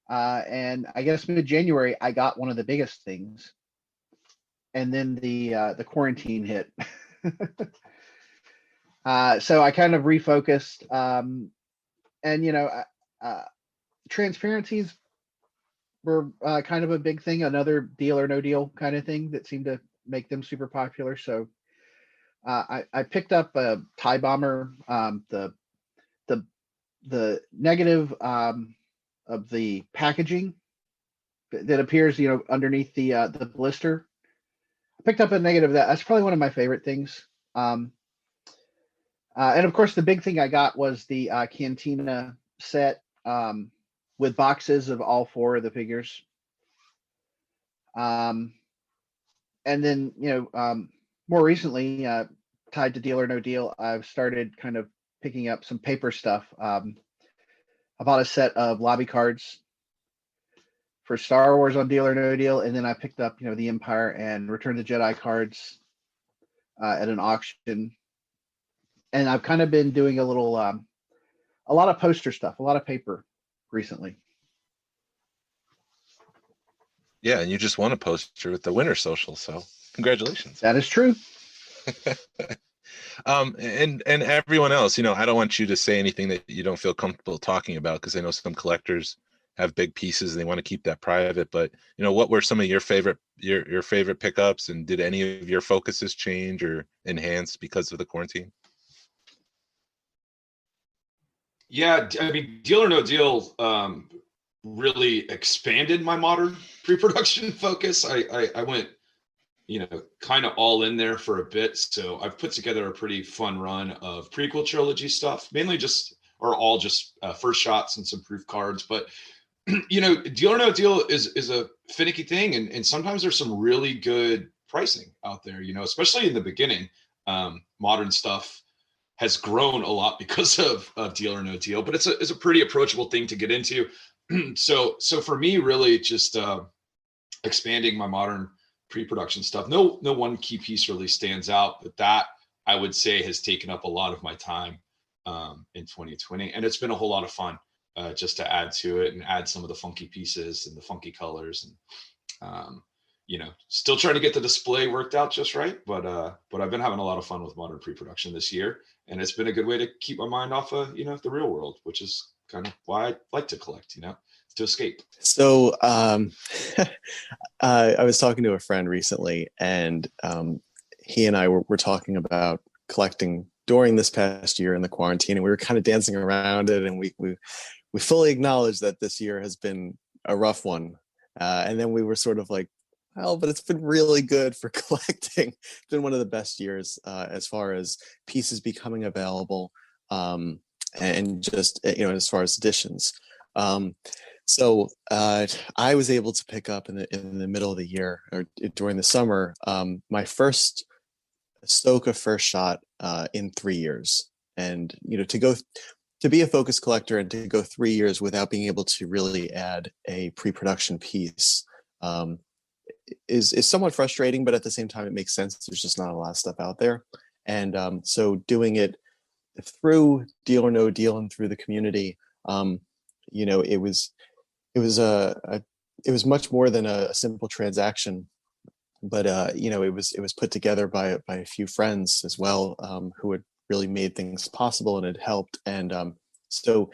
And I guess mid-January, I got one of the biggest things, and then the quarantine hit. So I kind of refocused, and, you know, transparencies were kind of a big thing, another deal or no deal kind of thing that seemed to make them super popular. So I picked up a TIE Bomber, the negative of the packaging that appears, you know, underneath the blister. I picked up a negative of that. That's probably one of my favorite things. And of course, the big thing I got was the Cantina set with boxes of all 4 of the figures. And then, more recently, tied to Deal or No Deal, I've started kind of picking up some paper stuff. I bought a set of lobby cards for Star Wars on Deal or No Deal, and then I picked up, the Empire and Return of the Jedi cards at an auction. And I've kind of been doing a lot of poster stuff, a lot of paper recently.
Yeah, and you just won a poster with the Winter Social, so congratulations.
That is true.
And everyone else, I don't want you to say anything that you don't feel comfortable talking about, because I know some collectors have big pieces and they want to keep that private. But what were some of your favorite pickups, and did any of your focuses change or enhance because of the quarantine?
Yeah, I mean, Deal or No Deal really expanded my modern pre-production focus. I went, kind of all in there for a bit. So I've put together a pretty fun run of prequel trilogy stuff, mainly just first shots and some proof cards. But Deal or No Deal is a finicky thing, and sometimes there's some really good pricing out there. Especially in the beginning, modern stuff has grown a lot because of Deal or No Deal, but it's a pretty approachable thing to get into. So for me, really just expanding my modern pre-production stuff. No one key piece really stands out, but that I would say has taken up a lot of my time in 2020, and it's been a whole lot of fun just to add to it and add some of the funky pieces and the funky colors, and still trying to get the display worked out just right. But I've been having a lot of fun with modern pre-production this year, and it's been a good way to keep my mind off of the real world, which is kind of why I like to collect, to escape.
So I was talking to a friend recently, and he and I were talking about collecting during this past year in the quarantine, and we were kind of dancing around it, and we fully acknowledged that this year has been a rough one. And then we were sort of like, well, but it's been really good for collecting. It's been one of the best years as far as pieces becoming available, and just as far as editions. So I was able to pick up in the middle of the year, or during the summer, my first Ahsoka first shot in 3 years, and to be a focus collector and to go 3 years without being able to really add a pre-production piece is somewhat frustrating, but at the same time it makes sense. There's just not a lot of stuff out there, and so doing it through Deal or No Deal and through the community, it was much more than a simple transaction, but it was put together by a few friends as well, who had really made things possible and had helped. And so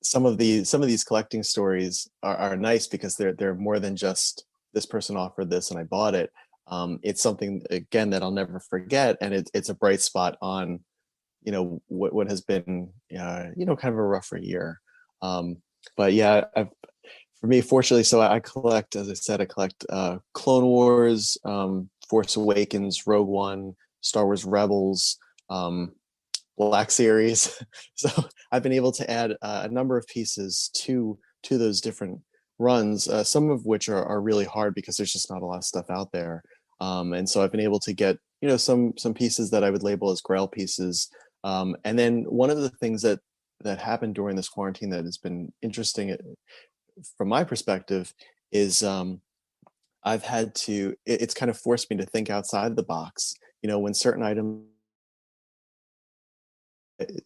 some of these collecting stories are nice because they're more than just this person offered this and I bought it. It's something, again, that I'll never forget, and it's a bright spot on what has been kind of a rougher year. But yeah, for me, fortunately, so I collect, as I said, Clone Wars, Force Awakens, Rogue One, Star Wars Rebels, Black Series. So I've been able to add a number of pieces to those different runs, some of which are really hard because there's just not a lot of stuff out there. And so I've been able to get some pieces that I would label as Grail pieces. And then one of the things that happened during this quarantine that has been interesting from my perspective is I've had to, it's kind of forced me to think outside the box. When certain items,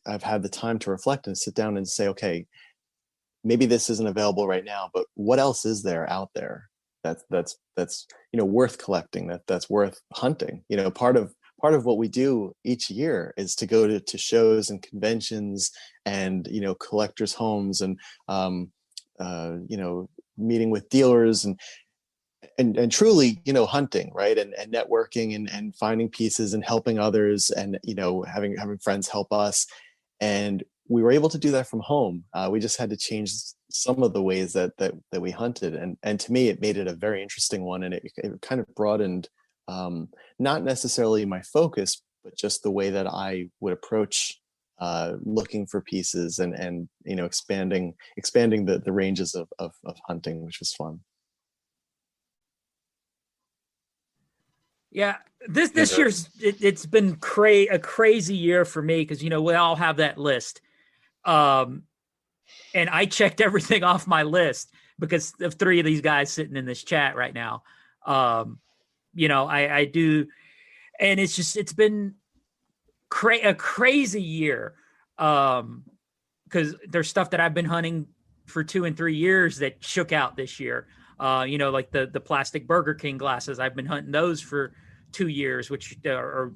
I've had the time to reflect and sit down and say, okay, maybe this isn't available right now, but what else is there out there that's worth collecting, that's worth hunting? Part of what we do each year is to go to shows and conventions and collectors' homes and meeting with dealers and truly hunting, right, and networking and finding pieces and helping others, and having friends help us. And we were able to do that from home. We just had to change some of the ways that we hunted, and to me it made it a very interesting one, and it kind of broadened not necessarily my focus, but just the way that I would approach looking for pieces and expanding the ranges of hunting, which was fun.
Yeah, this year's it's been a crazy year for me because we all have that list, and I checked everything off my list because of three of these guys sitting in this chat right now. I do, and it's been a crazy year because there's stuff that I've been hunting for 2 and 3 years that shook out this year. Like the plastic Burger King glasses. I've been hunting those for 2 years, which are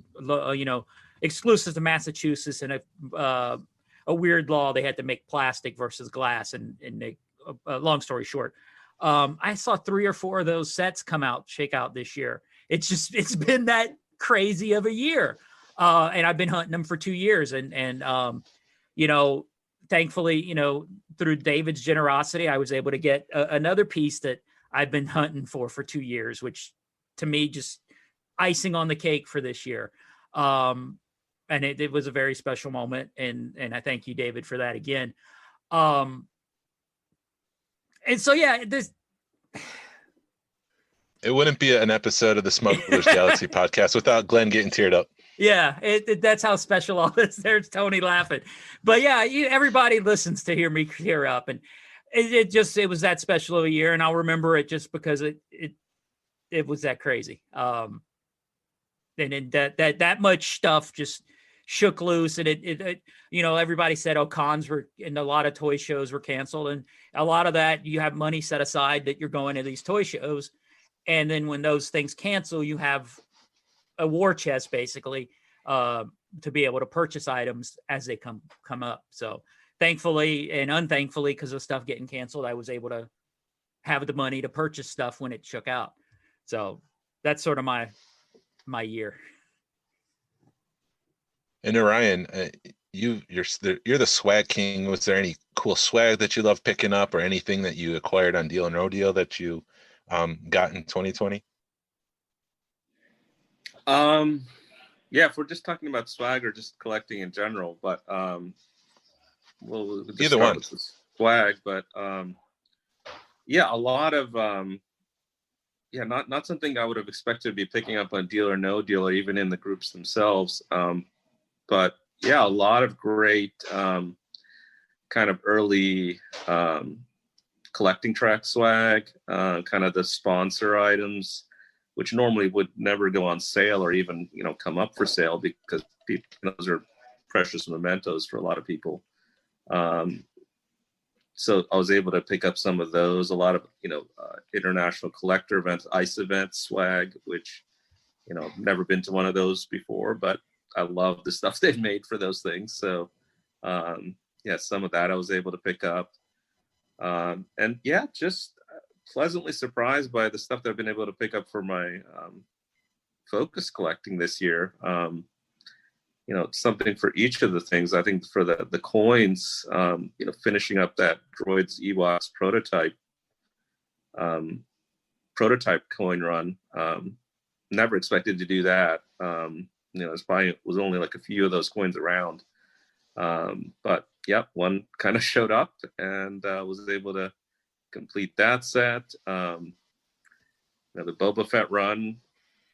exclusive to Massachusetts, and a weird law they had to make plastic versus glass. And make long story short, I saw 3 or 4 of those sets shake out this year. It's been that crazy of a year, and I've been hunting them for 2 years, and thankfully, through David's generosity, I was able to get another piece that I've been hunting for 2 years, which to me just icing on the cake for this year. And it was a very special moment. And I thank you, David, for that again. And so, yeah,
it wouldn't be an episode of the Smugglers Galaxy podcast without Glenn getting teared up.
Yeah, that's how special all this. There's Tony laughing, but yeah, everybody listens to hear me tear up, and it was that special of a year, and I'll remember it just because it was that crazy. And that much stuff just shook loose, and it everybody said, oh, cons were, and a lot of toy shows were canceled, and a lot of that you have money set aside that you're going to these toy shows, and then when those things cancel, you have a war chest basically to be able to purchase items as they come up. So thankfully and unthankfully, because of stuff getting canceled, I was able to have the money to purchase stuff when it shook out. So that's sort of my year.
And Narayan, you're the swag king. Was there any cool swag that you love picking up, or anything that you acquired on Deal and Rodeo that you got in 2020?
Yeah, if we're just talking about swag or just collecting in general, but we'll just
either one.
With the swag, but yeah, a lot of not something I would have expected to be picking up on Deal or No Deal, or even in the groups themselves. But yeah, a lot of great kind of early collecting track swag, kind of the sponsor items, which normally would never go on sale or even, come up for sale, because those are precious mementos for a lot of people. So I was able to pick up some of those, a lot of, international collector events, ICE events swag, which, never been to one of those before, but I love the stuff they've made for those things. So, some of that I was able to pick up. And yeah, just pleasantly surprised by the stuff that I've been able to pick up for my focus collecting this year. Something for each of the things. I think for the coins, finishing up that Droids Ewoks prototype coin run. Never expected to do that. It was only like a few of those coins around. But yeah, one kind of showed up, and was able to complete that set. The Boba Fett run,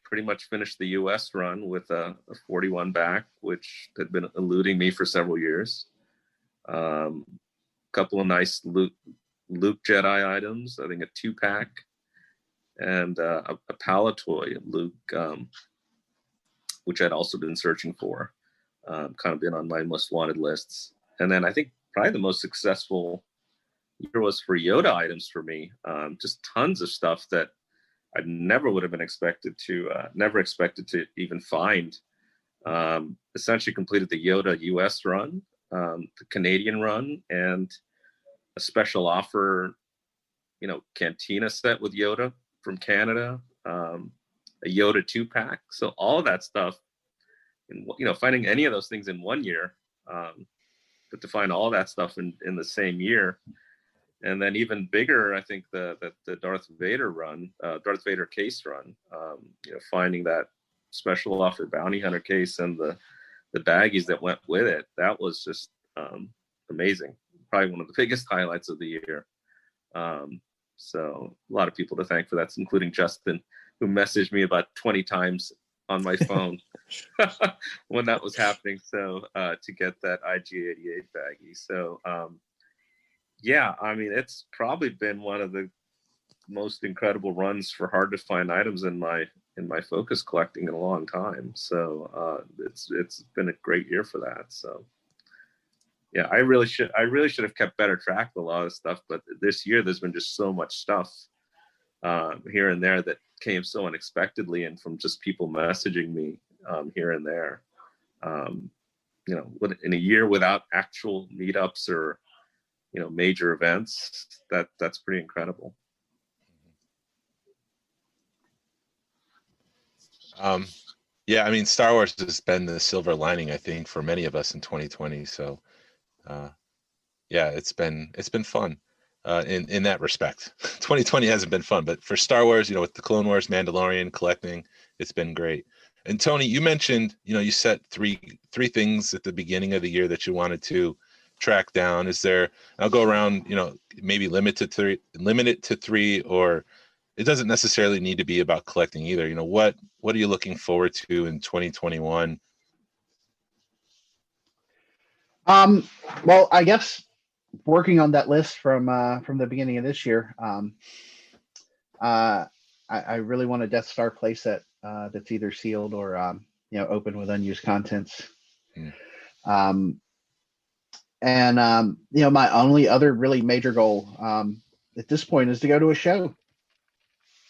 pretty much finished the US run with a 41 back, which had been eluding me for several years. Couple of nice Luke Jedi items, I think a 2-pack, and a Palatoy Luke, which I'd also been searching for, kind of been on my most wanted lists. And then I think probably the most successful year was for Yoda items for me. Just tons of stuff that I never would have been expected to even find. Essentially completed the Yoda US run, the Canadian run, and a special offer, Cantina set with Yoda from Canada, a Yoda 2-pack. So all of that stuff, and finding any of those things in 1 year, but to find all that stuff in the same year. And then even bigger, I think the Darth Vader run, Darth Vader case run, finding that special offer bounty hunter case and the baggies that went with it, that was just amazing. Probably one of the biggest highlights of the year. So a lot of people to thank for that, including Justin who messaged me about 20 times on my phone when that was happening. So to get that IG-88 baggie. So yeah, I mean, it's probably been one of the most incredible runs for hard to find items in my focus collecting in a long time. So it's been a great year for that. So yeah, I really should have kept better track of a lot of stuff, but this year there's been just so much stuff here and there that came so unexpectedly and from just people messaging me here and there. You know, in a year without actual meetups or, you know, major events, that's pretty incredible.
Yeah, I mean, Star Wars has been the silver lining, I think, for many of us in 2020. So, yeah, it's been fun in that respect. 2020 hasn't been fun, but for Star Wars, you know, with the Clone Wars, Mandalorian collecting, it's been great. And Tony, you mentioned, you know, you set three things at the beginning of the year that you wanted to track down. Is there? I'll go around. You know, maybe limit it to three, or it doesn't necessarily need to be about collecting either. You know, what are you looking forward to in 2021?
Well, I guess working on that list from the beginning of this year, I really want a Death Star playset that's either sealed or you know, open with unused contents. And you know, my only other really major goal at this point is to go to a show,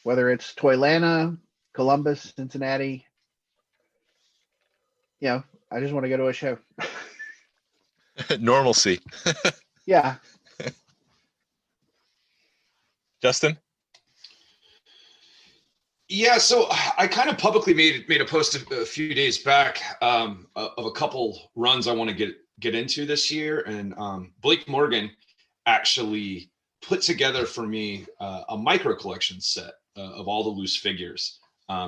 whether it's Toylanta, Columbus, Cincinnati. You know, I just want to go to a show.
Normalcy.
Yeah.
Justin?
Yeah, so I kind of publicly made a post a few days back of a couple runs I want to get into this year, and Blake Morgan actually put together for me a micro collection set of all the loose figures.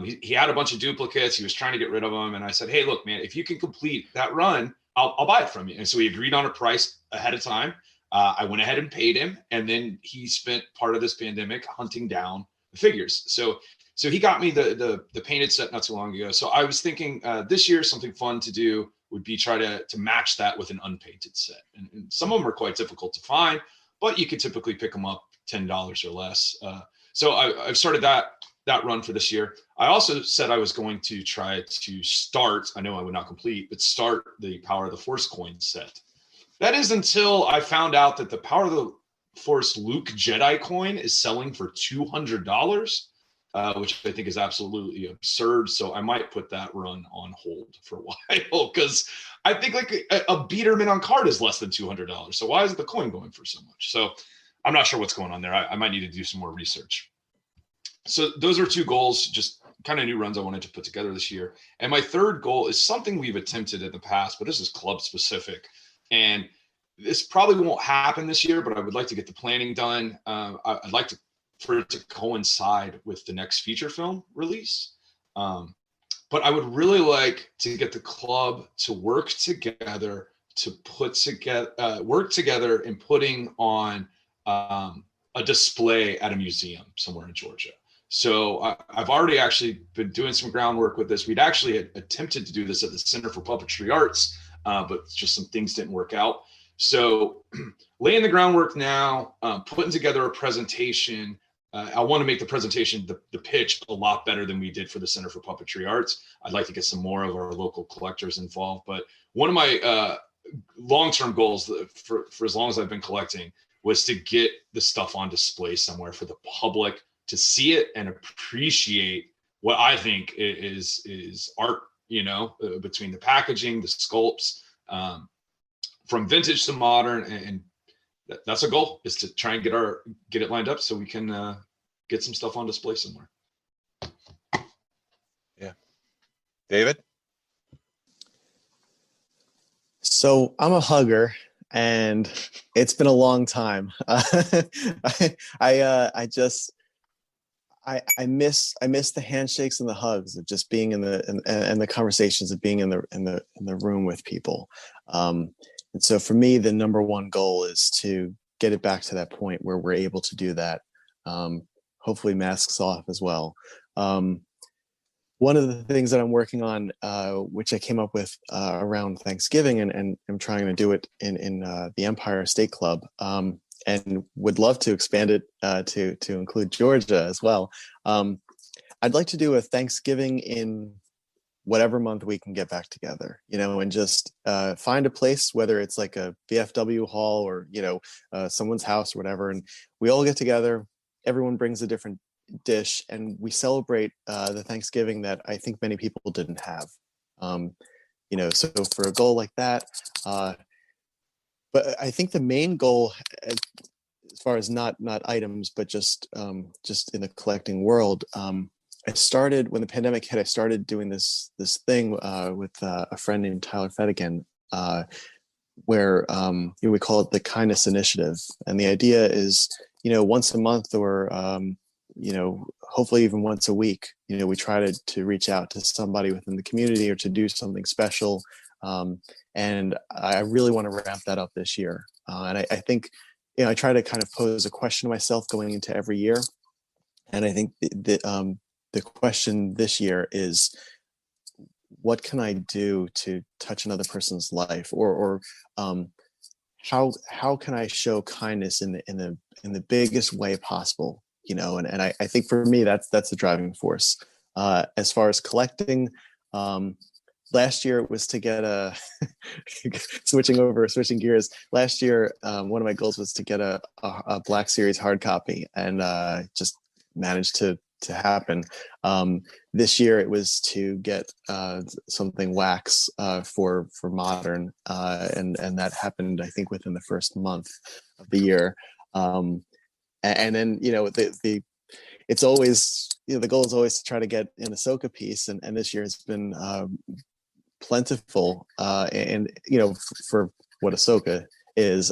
He had a bunch of duplicates. He was trying to get rid of them, and I said, "Hey, look, man, if you can complete that run, I'll buy it from you." And so we agreed on a price ahead of time. I went ahead and paid him, and then he spent part of this pandemic hunting down the figures. So he got me the painted set not too long ago. So I was thinking this year something fun to do would be try to match that with an unpainted set. And some of them are quite difficult to find, but you could typically pick them up $10 or less. So I've started that run for this year. I also said I was going to try to start, I know I would not complete, but start the Power of the Force coin set. That is until I found out that the Power of the Force Luke Jedi coin is selling for $200. Which I think is absolutely absurd. So I might put that run on hold for a while, because I think like a Biederman on card is less than $200. So why is the coin going for so much? So I'm not sure what's going on there. I might need to do some more research. So those are two goals, just kind of new runs I wanted to put together this year. And my third goal is something we've attempted in the past, but this is club specific. And this probably won't happen this year, but I would like to get the planning done. I'd like for it to coincide with the next feature film release. But I would really like to get the club to work together in putting on a display at a museum somewhere in Georgia. So I've already actually been doing some groundwork with this. We'd actually attempted to do this at the Center for Puppetry Arts, but just some things didn't work out. So laying the groundwork now, putting together a presentation. I want to make the presentation, the pitch, a lot better than we did for the Center for Puppetry Arts. I'd like to get some more of our local collectors involved. But one of my long-term goals for as long as I've been collecting was to get the stuff on display somewhere for the public to see it and appreciate what I think is art, you know, between the packaging, the sculpts, from vintage to modern, and that's a goal, is to try and get it lined up so we can get some stuff on display somewhere.
Yeah. David?
So I'm a hugger, and it's been a long time. I miss the handshakes and the hugs of just being in the conversations of being in the room with people. And so for me, the number one goal is to get it back to that point where we're able to do that. hopefully masks off as well. One of the things that I'm working on, which I came up with around Thanksgiving, and I'm trying to do it in the Empire State Club, and would love to expand it to include Georgia as well. I'd like to do a Thanksgiving in whatever month we can get back together, and just find a place, whether it's like a VFW hall or, someone's house or whatever. And we all get together, everyone brings a different dish, and we celebrate the Thanksgiving that I think many people didn't have. So for a goal like that, but I think the main goal, as far as not items, but just in the collecting world, I started when the pandemic hit. I started doing this thing with a friend named Tyler Fedigan, where we call it the Kindness Initiative, and the idea is, once a month or hopefully even once a week, we try to reach out to somebody within the community or to do something special. And I really want to ramp that up this year. And I think, I try to kind of pose a question to myself going into every year. And I think the question this year is, what can I do to touch another person's life, or how can I show kindness in the biggest way possible? And I think for me, that's the driving force. As far as collecting, last year it was to get a switching gears. Last year, one of my goals was to get a Black Series hard copy, and just managed to happen. This year it was to get something wax for modern, and that happened, I think, within the first month of the year. And then it's always, the goal is always to try to get an Ahsoka piece, and this year has been plentiful, and for what Ahsoka is,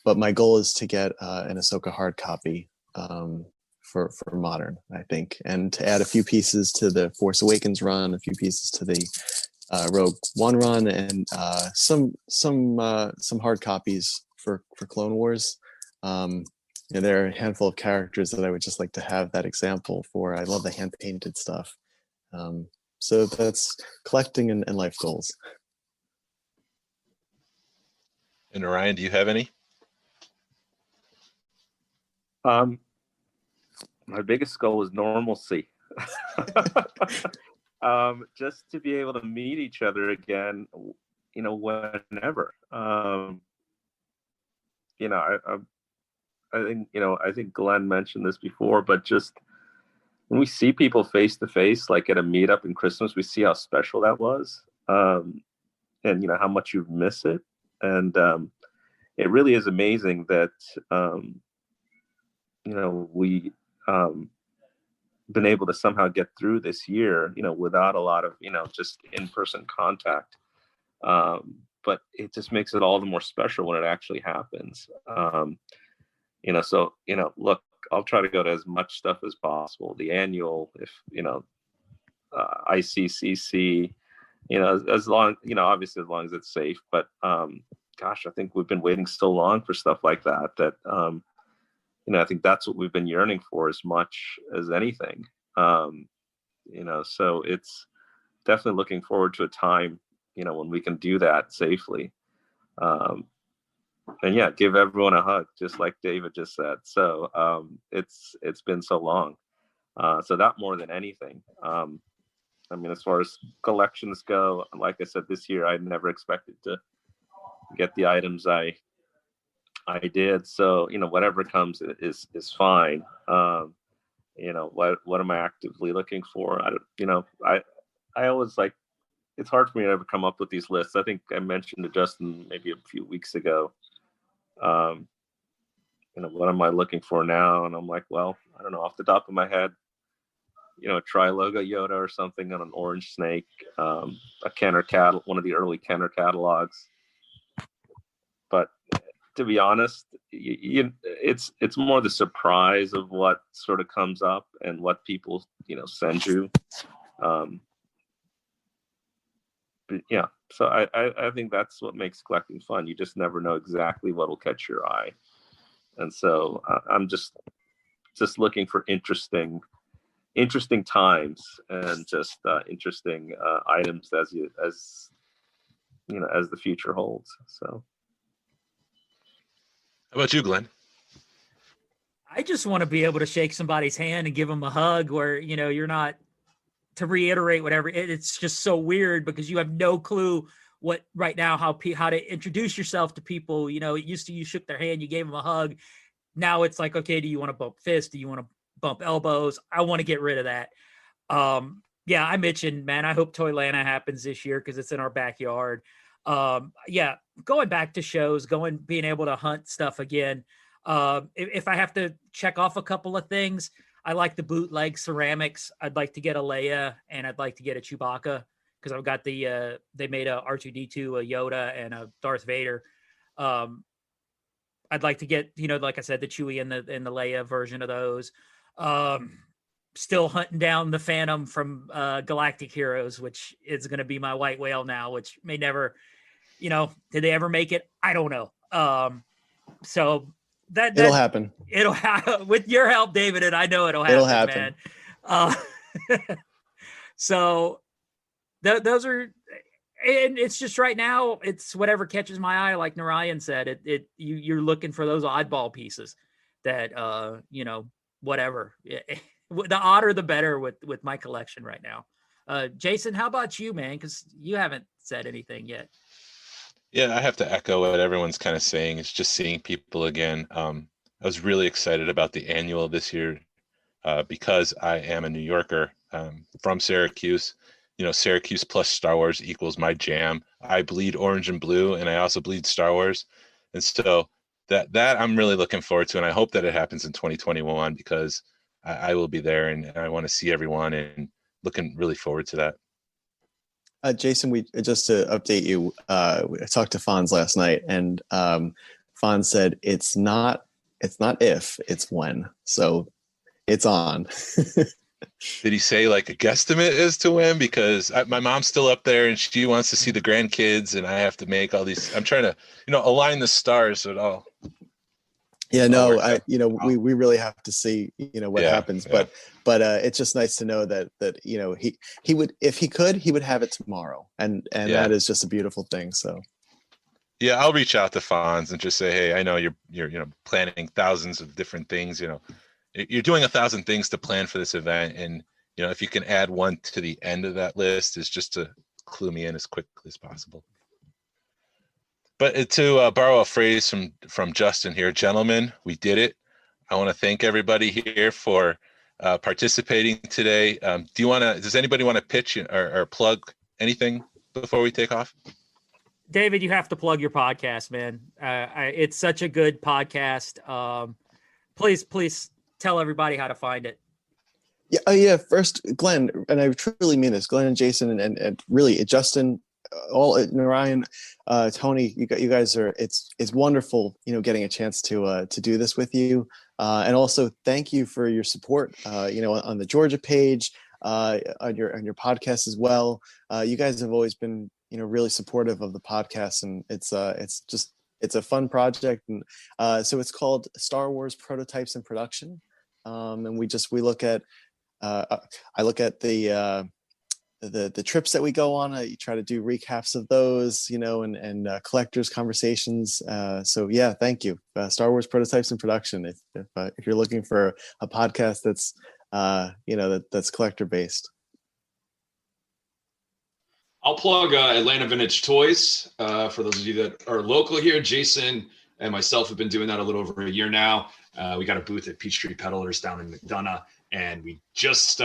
but my goal is to get an Ahsoka hard copy for modern, I think, and to add a few pieces to the Force Awakens run, a few pieces to the Rogue One run, and some hard copies for Clone Wars. There are a handful of characters that I would just like to have that example for. I love the hand painted stuff. So that's collecting and life goals.
And Narayan, do you have any?
My biggest goal is normalcy. Just to be able to meet each other again, whenever. I think Glenn mentioned this before, but just when we see people face to face, like at a meetup in Christmas, we see how special that was, and how much you miss it. And it really is amazing that we been able to somehow get through this year, without a lot of just in-person contact. But it just makes it all the more special when it actually happens. Look, I'll try to go to as much stuff as possible. The annual, if ICCC, as long, obviously as long as it's safe. But gosh, I think we've been waiting so long for stuff like that. I think that's what we've been yearning for as much as anything. So it's definitely looking forward to a time, when we can do that safely. And yeah, give everyone a hug, just like David just said. So it's been so long. So that more than anything. As far as collections go, like I said, this year I never expected to get the items I did. So whatever comes is fine. What am I actively looking for? I always like. It's hard for me to ever come up with these lists. I think I mentioned to Justin maybe a few weeks ago. What am I looking for now? And I'm like, well, I don't know, off the top of my head, a tri-logo Yoda or something on an orange snake, a Kenner one of the early Kenner catalogs. But to be honest, it's more the surprise of what sort of comes up and what people send you. But yeah, so I think that's what makes collecting fun. You just never know exactly what will catch your eye, and so I'm just just looking for interesting times and just interesting items as the future holds. So,
How about you, Glenn?
I just want to be able to shake somebody's hand and give them a hug where, you're not, to reiterate whatever. It's just so weird because you have no clue what right now, how to introduce yourself to people. It used to, you shook their hand, you gave them a hug. Now it's like, okay, do you want to bump fists? Do you want to bump elbows? I want to get rid of that. Yeah, I mentioned, man, I hope Toylanta happens this year because it's in our backyard. Yeah, going back to shows, being able to hunt stuff again. If I have to check off a couple of things, I like the bootleg ceramics. I'd like to get a Leia and I'd like to get a Chewbacca because I've got they made a R2-D2, a Yoda, and a Darth Vader. I'd like to get, like I said, the Chewie and the Leia version of those. Still hunting down the Phantom from Galactic Heroes, which is going to be my white whale now, which may never, did they ever make it? I don't know. So it'll
happen.
It'll happen with your help, David, and I know it'll happen. Man. So those are, and it's just right now, it's whatever catches my eye. Like Narayan said, you're looking for those oddball pieces that, whatever. The odder, the better with my collection right now. Jason, how about you, man? Because you haven't said anything yet.
Yeah, I have to echo what everyone's kind of saying. It's just seeing people again. I was really excited about the annual this year because I am a New Yorker from Syracuse. Syracuse plus Star Wars equals my jam. I bleed orange and blue, and I also bleed Star Wars. And so that I'm really looking forward to, and I hope that it happens in 2021 because I will be there, and I want to see everyone, and looking really forward to that.
Jason, we just to update you, I talked to Fonz last night, and Fonz said it's not if, it's when. So it's on.
Did he say like a guesstimate as to when? Because my mom's still up there and she wants to see the grandkids, and I have to make all these. I'm trying to, align the stars so it all.
Yeah, no, we really have to see, what happens. Yeah. But it's just nice to know that he would, if he could, he would have it tomorrow, and that is just a beautiful thing. So.
Yeah, I'll reach out to Fonz and just say, hey, I know you're planning thousands of different things. You're doing 1,000 things to plan for this event, and if you can add one to the end of that list, is just to clue me in as quickly as possible. But to borrow a phrase from Justin here, gentlemen, we did it. I want to thank everybody here for participating today. Does anybody want to pitch or plug anything before we take off?
David, you have to plug your podcast, man. It's such a good podcast. Please tell everybody how to find it.
Yeah. First, Glenn, and I truly mean this, Glen and Jason, and really Justin, all Narayan, Tony, you guys are. It's wonderful, getting a chance to do this with you, and also thank you for your support. On the Georgia page, on your podcast as well. You guys have always been, really supportive of the podcast, and it's a fun project, and so it's called Star Wars Prototypes in Production, and we look at. I look at the trips that we go on. You try to do recaps of those, and collectors conversations. So yeah, thank you. Star Wars Prototypes in Production. If you're looking for a podcast that's that's collector based.
I'll plug Atlanta Vintage Toys for those of you that are local here. Jason and myself have been doing that a little over a year now. We got a booth at Peachtree Peddlers down in McDonough, and we just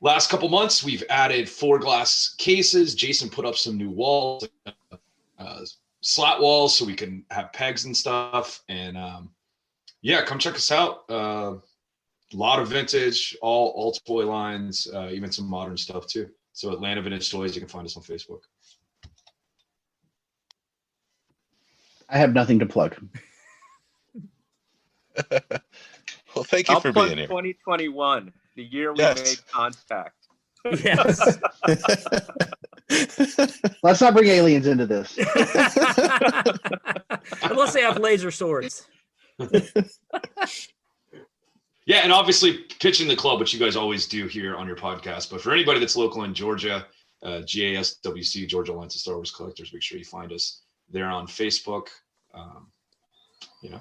last couple months we've added 4 glass cases. Jason put up some new walls, slat walls, so we can have pegs and stuff. And come check us out. A lot of vintage, all toy lines, even some modern stuff too. So Atlanta Vintage Toys, you can find us on Facebook.
I have nothing to plug.
Well, thank you for being here.
2021, the year we made contact.
Yes.
Let's not bring aliens into this.
Unless they have laser swords.
Yeah, and obviously pitching the club, which you guys always do here on your podcast. But for anybody that's local in Georgia, GASWC, Georgia Alliance of Star Wars Collectors, make sure you find us there on Facebook. You know,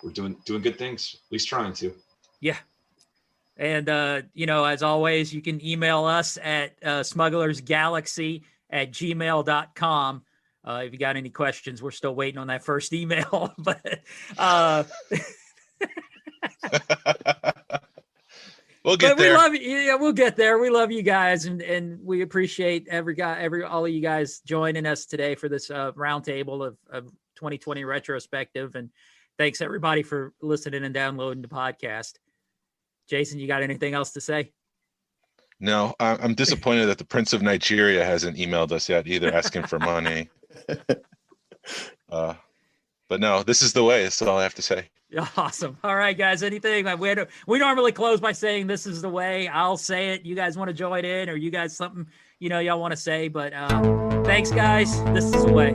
we're doing good things, at least trying to.
Yeah. And, you know, as always, you can email us at smugglersgalaxy@gmail.com. If you got any questions, we're still waiting on that first email. But
we'll get
but
there.
We love you. Yeah, we'll get there. We love you guys, and we appreciate all of you guys joining us today for this roundtable of 2020 retrospective. And thanks everybody for listening and downloading the podcast. Jason, you got anything else to say?
No, I'm disappointed that the Prince of Nigeria hasn't emailed us yet either, asking for money. But no, this is the way. That's all I have to say.
Awesome. All right, guys. Anything? We normally close by saying this is the way. I'll say it. You guys want to join in, or you guys something y'all want to say? But thanks, guys. This is the way.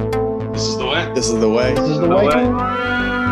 This is the way.
This is the way.
This is the way.